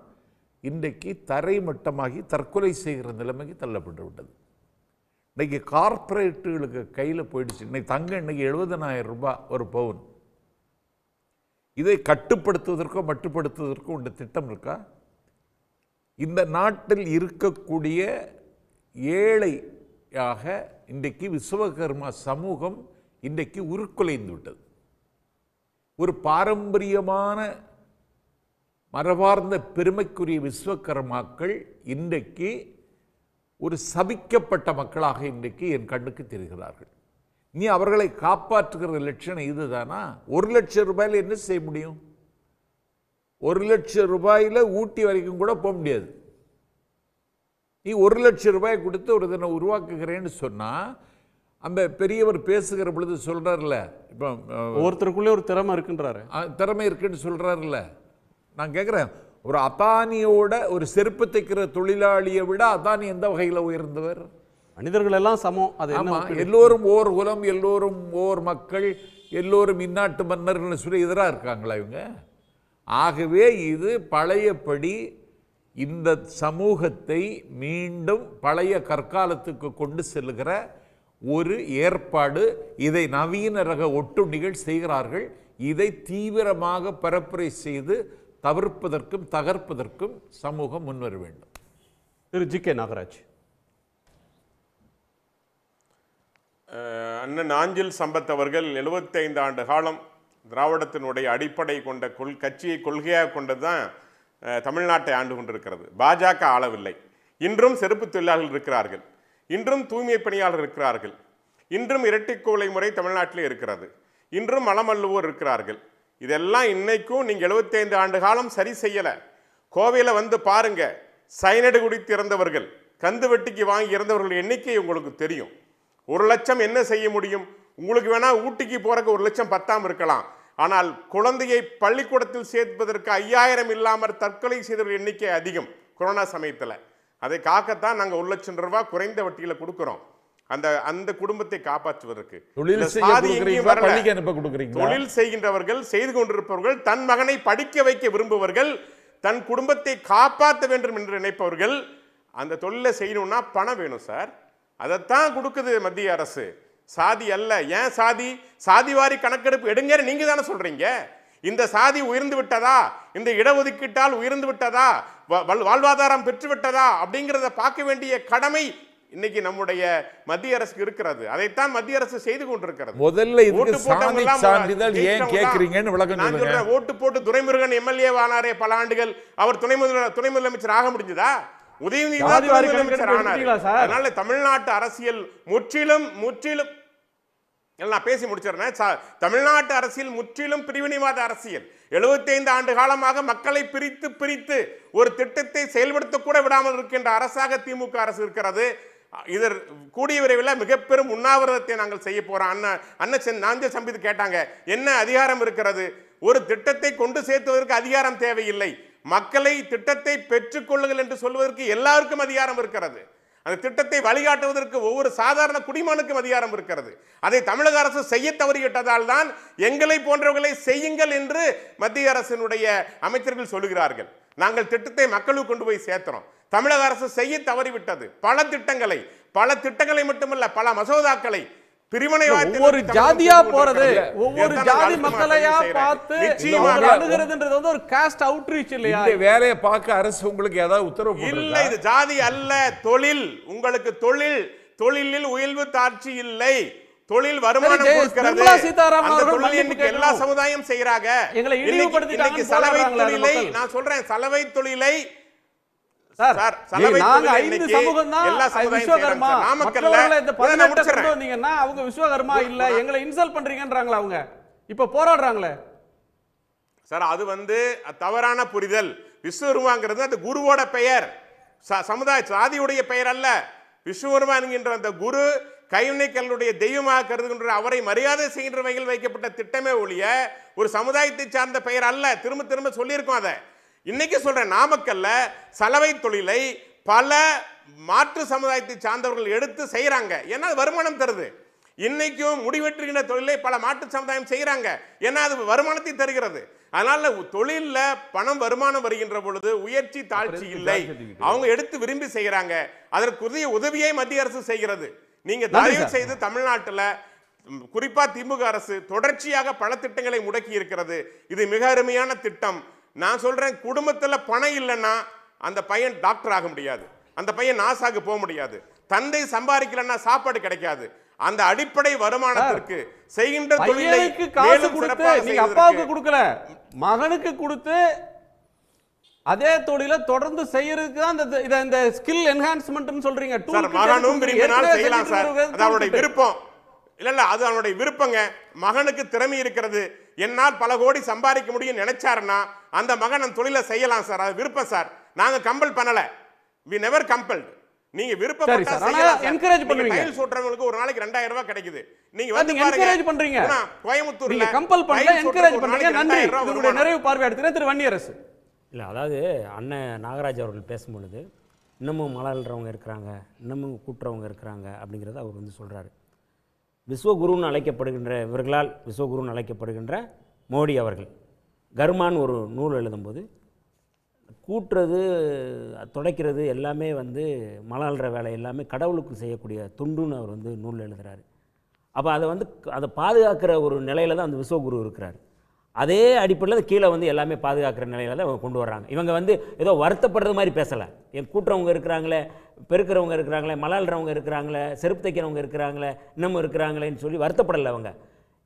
[SPEAKER 5] இன்றைக்கு தரைமட்டமாகி தற்கொலை செய்கிற நிலைமைக்கு தள்ளப்பட்டு விட்டது. இன்றைக்கி கார்ப்பரேட்டுகளுக்கு கையில் போயிடுச்சு. இன்னைக்கு தங்கம் இன்றைக்கி 70,000 ரூபாய் ஒரு பவுன். இதை கட்டுப்படுத்துவதற்கோ மட்டுப்படுத்துவதற்கோ உள்ள திட்டம் இருக்கா? இந்த நாட்டில் இருக்கக்கூடிய ஏழையாக இன்றைக்கு விஸ்வகர்மா சமூகம் இன்றைக்கு உருக்குலைந்து விட்டது. ஒரு பாரம்பரியமான மரபார்ந்த பெருமைக்குரிய விஸ்வகர்மாக்கள் இன்றைக்கு ஒரு சபிக்கப்பட்ட மக்களாக இன்றைக்கு என் கண்ணுக்கு தெரிகிறார்கள். நீ அவர்களை காப்பாற்றுகிற லட்சணம் இதுதானா? 1 லட்சம் ரூபாயில் என்ன செய்ய முடியும்? 1 லட்சம் ரூபாயில் ஊட்டி வரைக்கும் கூட போக முடியாது. நீ 1 லட்சம் ரூபாய் கொடுத்து ஒரு தினம் உருவாக்குகிறேன்னு சொன்னால், அந்த பெரியவர் பேசுகிற பொழுது சொல்கிறார்ல, இப்போ
[SPEAKER 2] ஒவ்வொருத்தருக்குள்ளே ஒரு திறமை இருக்குன்றாரு,
[SPEAKER 5] திறமை இருக்குன்னு சொல்கிறாருல்ல. நான் கேட்குறேன், ஒரு அதானியோட ஒரு செருப்பு தைக்கிற தொழிலாளியை விட அதானி எந்த வகையில் உயர்ந்தவர்?
[SPEAKER 2] மனிதர்கள் எல்லாம் சமம். அது
[SPEAKER 5] எல்லோரும் ஓர் குலம், எல்லோரும் ஓர் மக்கள், எல்லோரும் இந்நாட்டு மன்னர்கள் சொல்லி எதிராக இருக்காங்களா இவங்க? ஆகவே இது பழையபடி இந்த சமூகத்தை மீண்டும் பழைய கற்காலத்துக்கு கொண்டு செல்லுகிற ஒரு ஏற்பாடு. இதை நவீன ரக ஒட்டுண்ணிகள் செய்கிறார்கள். இதை தீவிரமாக பரப்புரை செய்து தவிர்ப்பதற்கும் தகர்ப்பதற்கும் சமூகம் முன்வர வேண்டும்.
[SPEAKER 2] திரு ஜி.கே. நாகராஜ்.
[SPEAKER 3] அண்ணன் நாஞ்சில் சம்பத் அவர்கள் 75 ஆண்டு காலம் திராவிடத்தினுடைய அடிப்படை கொண்ட கட்சியை கொள்கையாக கொண்டது தான் தமிழ்நாட்டை ஆண்டு கொண்டிருக்கிறது. பாஜக ஆளவில்லை. இன்றும் செருப்பு தொழிலாளர்கள் இருக்கிறார்கள், இன்றும் தூய்மை பணியாளர்கள் இருக்கிறார்கள், இன்றும் இரட்டைக்கோளை முறை தமிழ்நாட்டிலே இருக்கிறது, இன்றும் மலமல்லுவோர் இருக்கிறார்கள். இதெல்லாம் இன்னைக்கும் நீங்கள் 75 ஆண்டு காலம் சரி செய்யலை. கோவையில் வந்து பாருங்க, சைனடு குடித்து இறந்தவர்கள், கந்து வெட்டிக்கு வாங்கி இறந்தவர்கள் எண்ணிக்கை உங்களுக்கு தெரியும். 1 லட்சம் என்ன செய்ய முடியும்? உங்களுக்கு வேணா ஊட்டிக்கு போறதுக்கு 1 லட்சம் பத்தாம இருக்கலாம். ஆனால் குழந்தையை பள்ளிக்கூடத்தில் சேர்ப்பதற்கு 5000 இல்லாமல் தற்கொலை செய்தவர்கள் எண்ணிக்கை அதிகம் கொரோனா சமயத்தில். அதை காக்கத்தான் நாங்கள் 1 லட்சம் ரூபாய் குறைந்த வட்டியில் கொடுக்கிறோம் அந்த குடும்பத்தை காப்பாற்றுவதற்கு. தொழில் செய்கின்றவர்கள், செய்து கொண்டிருப்பவர்கள், தன் மகனை படிக்க வைக்க விரும்புவர்கள், தன் குடும்பத்தை காப்பாற்ற வேண்டும் என்று நினைப்பவர்கள் அந்த தொழிலை செய்யணும்னா பணம் வேணும் சார். அதைத்தான் கொடுக்குது மத்திய அரசு, சாதி அல்ல. ஏன் சாதி? சாதிவாரி கணக்கெடுப்பு எடுங்க நீங்க தானே சொல்றீங்க. இந்த சாதி உயர்ந்து விட்டதா, இந்த இடஒதுக்கீட்டால் உயர்ந்து விட்டதா, வாழ்வாதாரம் பெற்று விட்டதா அப்படிங்கிறத பார்க்க வேண்டிய கடமை இன்னைக்கு நம்முடைய மத்திய அரசுக்கு இருக்கிறது. அதைத்தான் மத்திய அரசு செய்து கொண்டிருக்கிறது.
[SPEAKER 5] முதல்ல இதுக்கு சான்றிதழ் ஏன் கேக்குறீங்கன்னு விளக்கம் சொல்லுங்க.
[SPEAKER 3] ஓட்டு போட்டு துரைமுருகன் எம்எல்ஏ ஆனாரே பல ஆண்டுகள், அவர் துணை முதலமைச்சர் ஆக முடிஞ்சதா? உதயநிதி முதலமைச்சர் ஆனார். அதனால தமிழ்நாட்டு அரசியல் முற்றிலும் நான் பேசி முடிச்சிடறேன். தமிழ்நாட்டு அரசியல் முற்றிலும் பிரிவினைவாத அரசியல். 75 ஆண்டு காலமாக மக்களை பிரித்து ஒரு திட்டத்தை செயல்படுத்த கூட விடாமல் இருக்கின்ற அரசாக திமுக அரசு இருக்கிறது. இதர் கூடிய விரைவில் மிக பெரும் உண்ணாவிரதத்தை நாங்கள் செய்ய போறோம். அண்ணன் நாஞ்சில் சம்பத் கேட்டாங்க, என்ன அதிகாரம் இருக்கிறது? ஒரு திட்டத்தை கொண்டு சேர்த்துவதற்கு அதிகாரம் தேவையில்லை. மக்களை திட்டத்தை பெற்றுக் கொள்ளுங்கள் என்று சொல்வதற்கு எல்லாருக்கும் அதிகாரம் இருக்கிறது. அந்த திட்டத்தை வழிகாட்டுவதற்கு ஒவ்வொரு சாதாரண குடிமகனுக்கும் அதிகாரம் இருக்கிறது. அதை தமிழக அரசு செய்ய தவறிவிட்டதால் தான் எங்களை போன்றவர்களை செய்யுங்கள் என்று மத்திய அரசினுடைய அமைச்சர்கள் சொல்லுகிறார்கள். நாங்கள் திட்டத்தை மக்களுக்கு கொண்டு போய் சேர்க்கிறோம். தமிழக அரசு செய்ய தவறிவிட்டது. பல திட்டங்களை மட்டுமல்ல, பல மசோதாக்களை
[SPEAKER 2] ஒவ்வொரு ஜாதியா போறது, ஒவ்வொரு ஜாதி மக்களையா பார்த்து அணுகிறதுன்றது வந்து ஒரு காஸ்ட் அவுட்ரீச் இல்லையா?
[SPEAKER 5] இந்த வேலையை பார்க்க அரசு உங்களுக்கு ஏதாவது உத்தரவு
[SPEAKER 3] இல்லை, இது ஜாதி அல்ல, தொழில். உங்களுக்கு தொழிலில் உயர்வு தாட்சி இல்லை, தொழில் வருமானம் கொடுக்கிறது. அந்த தொழில் இன்னைக்கு எல்லா சமுதாயம் செய்யறாங்க. இன்னைக்கு சலவை தொழிலை நான் சொல்றேன், சலவை தொழிலை
[SPEAKER 2] அவங்க விஸ்வகர்மா இல்ல, எங்களை இன்சல்ட் பண்றீங்கன்றாங்களா அவங்க? இப்ப போராடுறாங்களே
[SPEAKER 3] சார், அது வந்து தவறான புரிதல். விஸ்வகர்மாங்கிறது அந்த குருவோட பெயர், சமுதாய சாதியுடைய பெயர் அல்ல. விஸ்வகர்மா என்கின்ற அந்த குரு கைவினைகளுடைய தெய்வமாக கருதுகின்ற அவரை மரியாதை செய்கின்ற வகையில் வைக்கப்பட்ட திட்டமே ஒழிய ஒரு சமுதாயத்தை சார்ந்த பெயர் அல்ல. திரும்ப திரும்ப சொல்லியிருக்கோம். அதை இன்னைக்கு சொல்றேன், நாமக்கல்ல சலவை தொழிலை பல மாற்று சமுதாயத்தை சார்ந்தவர்கள் எடுத்து செய்யறாங்க. ஏன்னா அது வருமானம் தருது. இன்னைக்கும் முடிவெற்றுகின்ற தொழிலை பல மாற்று சமுதாயம் செய்யறாங்க. ஏன்னா அது வருமானத்தை தருகிறது. அதனால தொழில்ல பணம் வருமானம் வருகின்ற பொழுது உயர்ச்சி தாழ்ச்சி இல்லை. அவங்க எடுத்து விரும்பி செய்யறாங்க. அதற்குரிய உதவியை மத்திய அரசு செய்கிறது. நீங்க தயவு செய்து தமிழ்நாட்டில் குறிப்பா திமுக அரசு தொடர்ச்சியாக பல திட்டங்களை முடக்கி இருக்கிறது. இது மிக அருமையான திட்டம். நான் சொல்றேன், குடும்பத்துல பணம் இல்லைன்னா அந்த பையன் டாக்டர் ஆக முடியாது, அந்த பையன் நாசாக்கு போக முடியாது, தந்தை சம்பாதிக்கலன்னா சாப்பாடு கிடைக்காது. அந்த அடிப்படை வருமானத்திற்கு செய்கின்ற தொழிலை
[SPEAKER 2] காசு கொடுத்து நீங்க அப்பாவுக்கு கொடுக்கல, மகனுக்கு கொடுத்து அதே தொழிலை தொடர்ந்து செய்யறதுக்கு தான் இந்த ஸ்கில் என்ஹான்ஸ்மென்ட்னு சொல்றீங்க.
[SPEAKER 3] மகனும் விரும்பினால் செய்யலாம் சார், அது அவருடைய விருப்பம். இல்ல அது அவனுடைய விருப்பங்க. மகனுக்கு திறமை இருக்கிறது, என்னால் பல கோடி சம்பாதிக்க முடியும் நினைச்சாருன்னா அந்த மகன் அந்த தொழிலை செய்யலாம் சார். அது விருப்பம் சார், நாங்க கம்பல் பண்ணல. we never compelled. நீங்க விருப்பப்பட்டா செய்யலாம். என்கரேஜ் பண்ணுவீங்க. டைல் ஓட்டுறவங்களுக்கு ஒரு நாளைக்கு 2000 ரூபாய் கிடைக்குது. நீங்க வந்து
[SPEAKER 2] என்கரேஜ் பண்றீங்க.
[SPEAKER 3] கோயம்புத்தூர்ல
[SPEAKER 2] நீங்க கம்பல் பண்ணல, என்கரேஜ் பண்றீங்க. நன்றி. உங்களுடைய நிறைவு பார்வையாளர் திரு வன்னியரசு.
[SPEAKER 4] இல்லை, அதாவது அண்ணன் நாகராஜ் அவர்கள் பேசும்பொழுது இன்னமும் மலர்றவங்க இருக்கிறாங்க, இன்னமும் கூட்டுறவங்க இருக்கிறாங்க அப்படிங்கிறத அவர் வந்து சொல்கிறாரு. விஸ்வகுருன்னு அழைக்கப்படுகின்ற இவர்களால் விஸ்வகுருன்னு அழைக்கப்படுகின்ற மோடி அவர்கள் கர்மான் ஒரு நூல் எழுதும்போது கூட்டுறது துடைக்கிறது எல்லாமே வந்து மலர்ற வேலை எல்லாமே கடவுளுக்கு செய்யக்கூடிய துண்டுன்னு அவர் வந்து நூல் எழுதுகிறாரு. அப்போ அதை பாதுகாக்கிற ஒரு நிலையில் தான் அந்த விஸ்வகுரு இருக்கிறார். அதே அடிப்படையில் கீழே வந்து எல்லாமே பாதுகாக்கிற நிலையில் தான் அவங்க கொண்டு வர்றாங்க. இவங்க வந்து ஏதோ வருத்தப்படுறது மாதிரி பேசலை. என் கூட்டுறவங்க இருக்கிறாங்களே, பெருக்கிறவங்க இருக்கிறாங்களே, மலாள்றவங்க இருக்கிறாங்களே, செருப்பு தைக்கிறவங்க இருக்கிறாங்களே, இன்னமும் இருக்கிறாங்களேன்னு சொல்லி வருத்தப்படலை அவங்க.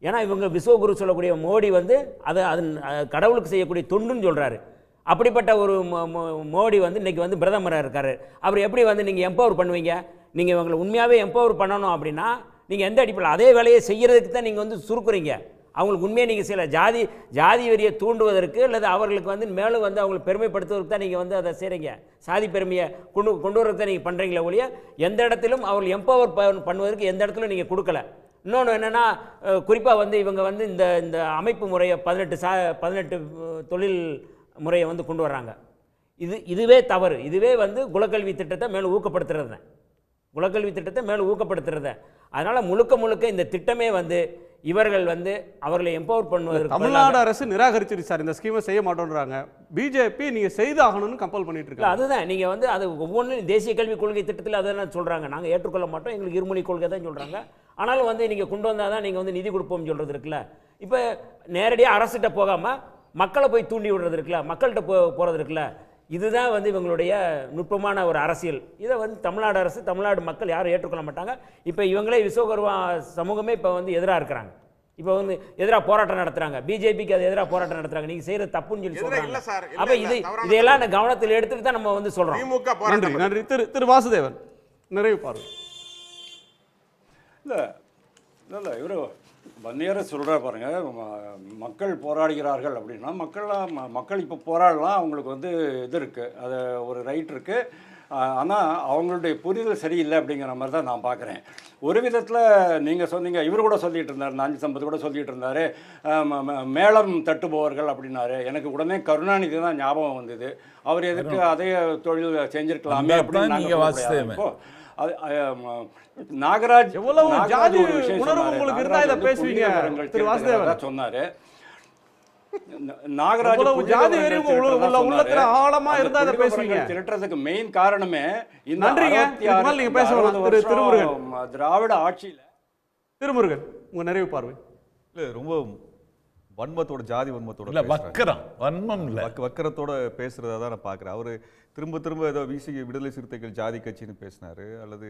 [SPEAKER 4] ஏன்னா இவங்க விஸ்வகுரு சொல்லக்கூடிய மோடி வந்து அது கடவுளுக்கு செய்யக்கூடிய தொண்டுன்னு சொல்கிறாரு. அப்படிப்பட்ட ஒரு மோடி வந்து இன்றைக்கி வந்து பிரதமராக இருக்கார். அவர் எப்படி வந்து நீங்கள் எம்பவர் பண்ணுவீங்க? நீங்கள் இவங்களை உண்மையாகவே எம்பவர் பண்ணணும் அப்படின்னா நீங்கள் எந்த அடிப்படையில் அதே வேலையை செய்கிறதுக்கு தான் நீங்கள் வந்து சுருக்குறீங்க. அவங்களுக்கு உண்மையை நீங்கள் சில ஜாதி வெறியை தூண்டுவதற்கு அல்லது அவர்களுக்கு வந்து மேலும் வந்து அவங்களுக்கு பெருமைப்படுத்துவதற்கு தான் நீங்கள் வந்து அதை செய்கிறீங்க. சாதி பெருமையை கொண்டு வரதுக்கு தான் நீங்கள் பண்ணுறீங்களே ஒழிய எந்த இடத்திலும் அவர்கள் எம்பவர் பண்ணுவதற்கு எந்த இடத்துலையும் நீங்கள் கொடுக்கல. இன்னொன்று என்னென்னா, குறிப்பாக வந்து இவங்க வந்து இந்த அமைப்பு முறையை 18 தொழில் முறையை வந்து கொண்டு வர்றாங்க. இதுவே தவறு. இதுவே வந்து குலக்கல்வி திட்டத்தை மேலும் ஊக்கப்படுத்துறது தான். குலக்கல்வி திட்டத்தை மேலும் ஊக்கப்படுத்துறது. அதனால் முழுக்க இந்த திட்டமே வந்து இவர்கள் வந்து அவர்களை எம்பவர் பண்ணுவதற்கு
[SPEAKER 2] தமிழ்நாடு அரசு நிராகரிச்சிருச்சு சார். இந்த ஸ்கீமை செய்ய மாட்டோன்றாங்க. பிஜேபி நீங்கள் செய்து ஆகணும்னு கம்பல் பண்ணிட்டு இருக்காங்க.
[SPEAKER 4] அதுதான் நீங்கள் வந்து அது ஒவ்வொன்றும் தேசிய கல்விக் கொள்கை திட்டத்தில் அதான் சொல்கிறாங்க. நாங்கள் ஏற்றுக்கொள்ள மாட்டோம், எங்களுக்கு இருமொழி கொள்கை தான் சொல்கிறாங்க. ஆனாலும் வந்து நீங்கள் கொண்டு வந்தால் தான் நீங்கள் வந்து நிதி கொடுப்போம்னு சொல்கிறது இருக்குல்ல. இப்போ நேரடியாக அரசிட்ட போகாமல் மக்களை போய் தூண்டி விடுறது இருக்குல்ல, மக்கள்கிட்ட போகிறது இருக்குல்ல, இதுதான் வந்து இவங்களுடைய நுட்பமான ஒரு அரசியல். இதை வந்து தமிழ்நாடு அரசு, தமிழ்நாடு மக்கள் யாரும் ஏற்றுக்கொள்ள மாட்டாங்க. இப்போ இவங்களே விஸ்வகர்மா சமூகமே இப்போ வந்து எதிராக இருக்கிறாங்க. இப்போ வந்து எதிராக போராட்டம் நடத்துகிறாங்க. பிஜேபிக்கு அது எதிராக போராட்டம் நடத்துகிறாங்க. நீங்கள் செய்கிறது தப்புன்னு சொல்லி சொல்கிறாங்க. அப்போ இதையெல்லாம் கவனத்தில் எடுத்துட்டு தான் நம்ம வந்து சொல்கிறோம்.
[SPEAKER 2] நன்றி நன்றி. திரு வாசுதேவன் நிறைவு பார்வை.
[SPEAKER 6] இல்லை இவர் வன்னியரை சொல்கிற பாருங்க, மக்கள் போராடுகிறார்கள் அப்படின்னா மக்கள் இப்போ போராடலாம், அவங்களுக்கு வந்து இது இருக்குது, அது ஒரு ரைட் இருக்குது. ஆனால் அவங்களுடைய புரிதல் சரியில்லை அப்படிங்கிற மாதிரி தான் நான் பார்க்குறேன். ஒரு விதத்தில் நீங்கள் சொன்னீங்க, இவர் கூட சொல்லிகிட்டு இருந்தார், நாஞ்சி சம்பத் கூட சொல்லிகிட்டு இருந்தார், மேளம் தட்டுபவர்கள் அப்படின்னாரு. எனக்கு உடனே கருணாநிதி தான் ஞாபகம் வந்தது. அவர் எதுக்கு அதே தொழில் செஞ்சுருக்கலாமே அப்படின்னு நாங்கள் நாகராஜ் சொன்னாரு. நாகராஜ் திரட்டுறதுக்கு மெயின் காரணமே இந்த திராவிட ஆட்சியில
[SPEAKER 2] திருமுருகன், உங்க நிறைவு பார்வை.
[SPEAKER 7] இல்லை, ரொம்ப வன்மத்தோட, ஜாதி வன்மத்தோட
[SPEAKER 5] இல்ல
[SPEAKER 7] பேசுறாங்க.
[SPEAKER 5] வக்கரம், வன்மம் இல்ல.
[SPEAKER 7] வக்கரத்தோட பேசுறதா தான் நான் பார்க்குறேன். அவர் திரும்ப திரும்ப ஏதோ விடுதலை சிறுத்தைகள் ஜாதி கட்சின்னு பேசினாரு, அல்லது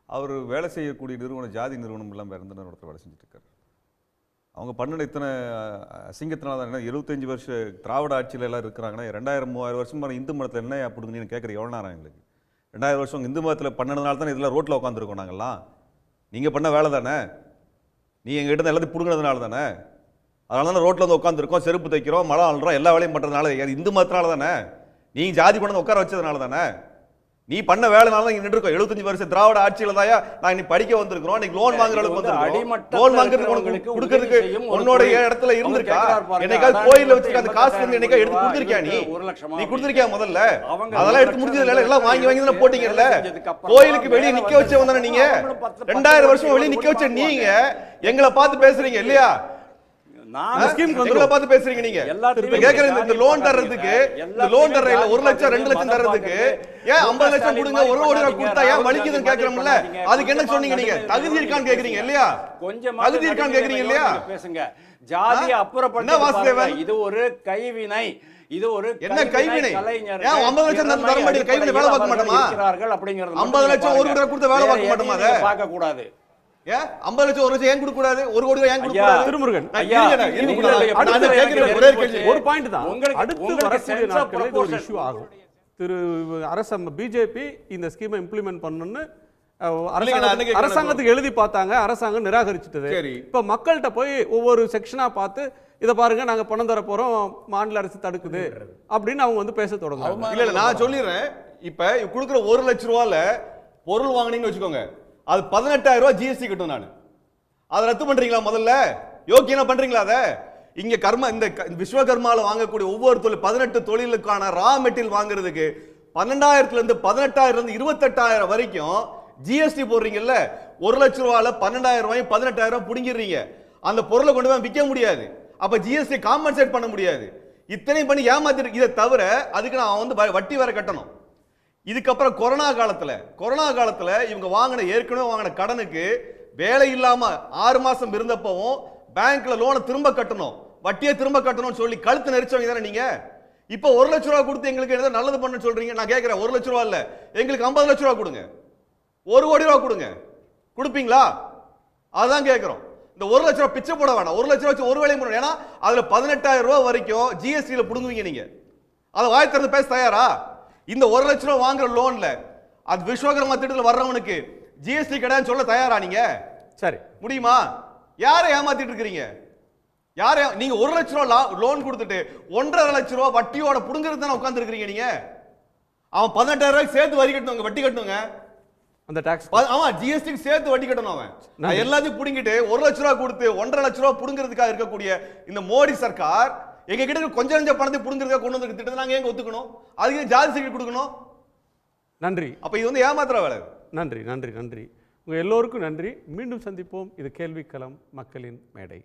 [SPEAKER 7] அவர் வேலை செய்யக்கூடிய நிறுவனம் ஜாதி நிறுவனம் எல்லாம் வேறு எந்த நிறுவனத்தில் வேலை செஞ்சுட்டு இருக்காரு. அவங்க பண்ணின இத்தனை அசிங்கத்தினால தான். என்ன 75 வருஷம் திராவிட ஆட்சியில் எல்லாம் இருக்கிறாங்கன்னா 2000-3000 வருஷம் இந்து மதத்தில் என்ன பிடுங்கன்னு கேட்குற எவ்வளோ நேரம் எங்களுக்கு? 2000 வருஷம் இந்து மதத்தில் பண்ணதுனால தானே இதெல்லாம் ரோட்டில் உட்காந்துருக்கோம் நாங்கள்லாம். நீங்கள் பண்ண வேலை தானே, நீ எங்ககிட்ட எல்லாத்தையும் பிடுங்கினதுனால தானே. அதனால தானே ரோட்டில் வந்து உட்காந்துருக்கோம், செருப்பு தைக்கிறோம், மழை அழுறோம், எல்லா வேலையும் பண்ணுறதுனால. இந்து மதத்தினால தானே, நீ ஜாதி கொண்டு உட்கார வச்சதுனால தானே, நீ பண்ண வேலைனால தான் இங்கே நின்றுருக்கோம். 75 வருஷம் திராவிட ஆட்சியில் தாயா நான் இன்னைக்கு படிக்க வந்திருக்கிறோம், இன்னைக்கு லோன் வாங்குற அளவுக்கு வந்திருக்கோம். லோன் வாங்குறதுக்கு கொடுக்கறதுக்கு உன்னோட இடத்துல இருந்திருக்கா? என்னைக்காவது கோயிலில் வச்சுக்க அந்த காசு வந்து என்னைக்கா எடுத்து கொடுத்துருக்கியா? நீ கொடுத்துருக்கியா? முதல்ல அதெல்லாம் எடுத்து முடிஞ்சதுல எல்லாம் வாங்கி வாங்கி தானே போட்டீங்கல்ல. கோயிலுக்கு வெளியே நிக்க வச்சவங்க தானே நீங்க. 2000 வருஷம் வெளியே நிக்க வச்ச நீங்க எங்களை பார்த்து பேசுறீங்க இல்லையா? பார்த்து பேசுறீங்க நீங்க. இந்த லோன் தர்றதுக்கு, இந்த லோன் தர்ற 1 லட்சம் 2 லட்சம் தர்றதுக்கு ஏன் 50 லட்சம் கொடுங்க, 1 கோடி ரூபாய் கொடுத்தா ஏன் வலிக்குதுன்னு கேக்குறோம்ல. அதுக்கு என்ன சொன்னீங்க நீங்க? தகுதி இருக்கான்னு கேக்குறீங்க இல்லையா? தகுதி இருக்கான்னு கேக்குறீங்க இல்லையா?
[SPEAKER 6] பேசுங்க. ஜாதியை அப்புறப்படுத்த இது ஒரு கைவினை, இது ஒரு
[SPEAKER 7] என்ன கைவினை? ஏன் 50 லட்சம் தர மாட்டீங்க? கைவினை வேலை பார்க்க மாட்டோமா?
[SPEAKER 6] 50
[SPEAKER 7] லட்சம் 1 கோடி ரூபாய் கொடுத்து வேலை பார்க்க மாட்டோமா? அதை
[SPEAKER 6] பார்க்க கூடாது.
[SPEAKER 7] ஏன் 50 லட்சம் 1 லட்சம் ஏன் கொடுக்க கூடாது? 1 கோடி ஏன் கொடுக்க கூடாது?
[SPEAKER 2] திருமுருகன்,
[SPEAKER 6] ஒரு
[SPEAKER 2] பாயிண்ட் தான். அடுத்து வரக்கூடிய நாட்களில் இது ஒரு இஷ்யூ ஆகும். அரசு பிஜேபி இந்த ஸ்கீமை இம்ப்ளிமெண்ட் பண்ணணும்னு அரசாங்கத்துக்கு எழுதி பார்த்தாங்க, அரசாங்கம் நிராகரிச்சுட்டது. இப்ப மக்கள்கிட்ட போய் ஒவ்வொரு செக்ஷனா பார்த்து இதை பாருங்க நாங்க பணம் தர போறோம், மாநில அரசு தடுக்குது அப்படின்னு அவங்க வந்து பேச தொடங்குறாங்க.
[SPEAKER 7] இல்ல நான் சொல்லிடுறேன். இப்ப கொடுக்குற 1 லட்சம் ரூபாயில பொருள் வாங்கினீங்கன்னு வச்சுக்கோங்க, அது 18,000 ரூபாய் ஜிஎஸ்டி கட்டும். நான் அதை ரத்து பண்றீங்களா? முதல்ல யோக்கியனா பண்றீங்களா? அதை இங்க இந்த விஸ்வகர்மால வாங்கக்கூடிய ஒவ்வொரு தொழில் 18 தொழிலுக்கான ரா மெட்டீரியல் வாங்குறதுக்கு 12,000 இருந்து 18,000 இருந்து 28,000 வரைக்கும் ஜிஎஸ்டி போடுறீங்கல்ல. 1 லட்சம் ரூபாயில 12,000 ரூபாய் 18,000 ரூபாய் புடுங்கிடுறீங்க. அந்த பொருளை கொண்டு போய் விற்க முடியாது. அப்ப ஜிஎஸ்டி காம்பன்சேட் பண்ண முடியாது. இத்தனை பண்ணி ஏமாத்திட்டு இதை தவிர அதுக்கு நான் வந்து வட்டி வேற கட்டணும். இதுக்கப்புறம் கொரோனா காலத்துல இவங்க வாங்கின ஏற்கனவே வாங்கின கடனுக்கு வேலை இல்லாம 6 மாசம் இருந்தப்பவும் பேங்க்ல லோனை திரும்ப கட்டணும், வட்டியை திரும்ப கட்டணும்னு சொல்லி கழுத்து நெரிச்சவங்க தானே நீங்க. இப்ப 1 லட்சம் ரூபாய் கொடுத்து எங்களுக்கு ஏதாவது நல்லது பண்ண சொல்றீங்க. நான் கேட்கிறேன், 1 லட்சம் ரூபாய் இல்ல, எங்களுக்கு 50 லட்சம் ரூபாய் கொடுங்க, 1 கோடி ரூபாய் கொடுங்க. கொடுப்பீங்களா? அதான் கேட்கிறோம். இந்த 1 லட்சம் ரூபாய் பிச்சை போட வேணாம், 1 லட்சம் ரூபாய் ஒரு வேலையும் பண்ணணும். ஏன்னா அதுல 18,000 ரூபாய் வரைக்கும் ஜிஎஸ்டியில புடுங்குவீங்க நீங்க. அதை வாய் திறந்து பேச தயாரா? இந்த 1 லட்சம் ரூபாய் வாங்குற லோன்ல அது விஸ்வகர்மா திட்டத்தில் வர்றவனுக்கு ஜிஎஸ்டி கிடையாது சொல்ல தயாரா நீங்க? சரி, முடியுமா? யாரை ஏமாத்திட்டு இருக்கிறீங்க? நீங்க 1 லட்சம் ரூபாய் லோன் கொடுத்துட்டு 1.5 லட்சம் ரூபாய் வட்டியோட புடுங்கிறது தானே உட்கார்ந்து இருக்கிறீங்க நீங்க. அவன் 18,000 ரூபாய்க்கு சேர்த்து வரி கட்டணும், வட்டி கட்டணுங்க. அந்த டாக்ஸ் ஆமா ஜிஎஸ்டிக்கு சேர்த்து வட்டி கட்டணும். அவன் எல்லாத்தையும் புடுங்கிட்டு 1 லட்சம் ரூபாய் கொடுத்து 1.5 லட்சம் ரூபாய் புடுங்கிறதுக்காக இருக்கக்கூடிய இந்த மோடி சர்க்கார் எங்க கிட்ட கொஞ்சம் பணத்தை புடுங்கிறதுக்காக கொண்டு வந்து திட்டத்தை நாங்க எங்க ஒத்துக்கணும்? அதுக்கு ஜாதி சர்டிஃபிகேட் கொடுக்கணும். நன்றி. அப்ப இது வந்து ஏமாத்துற வேலை. நன்றி நன்றி நன்றி. உங்க எல்லோருக்கும் நன்றி. மீண்டும் சந்திப்போம். இது கேள்விக்களம், மக்களின் மேடை.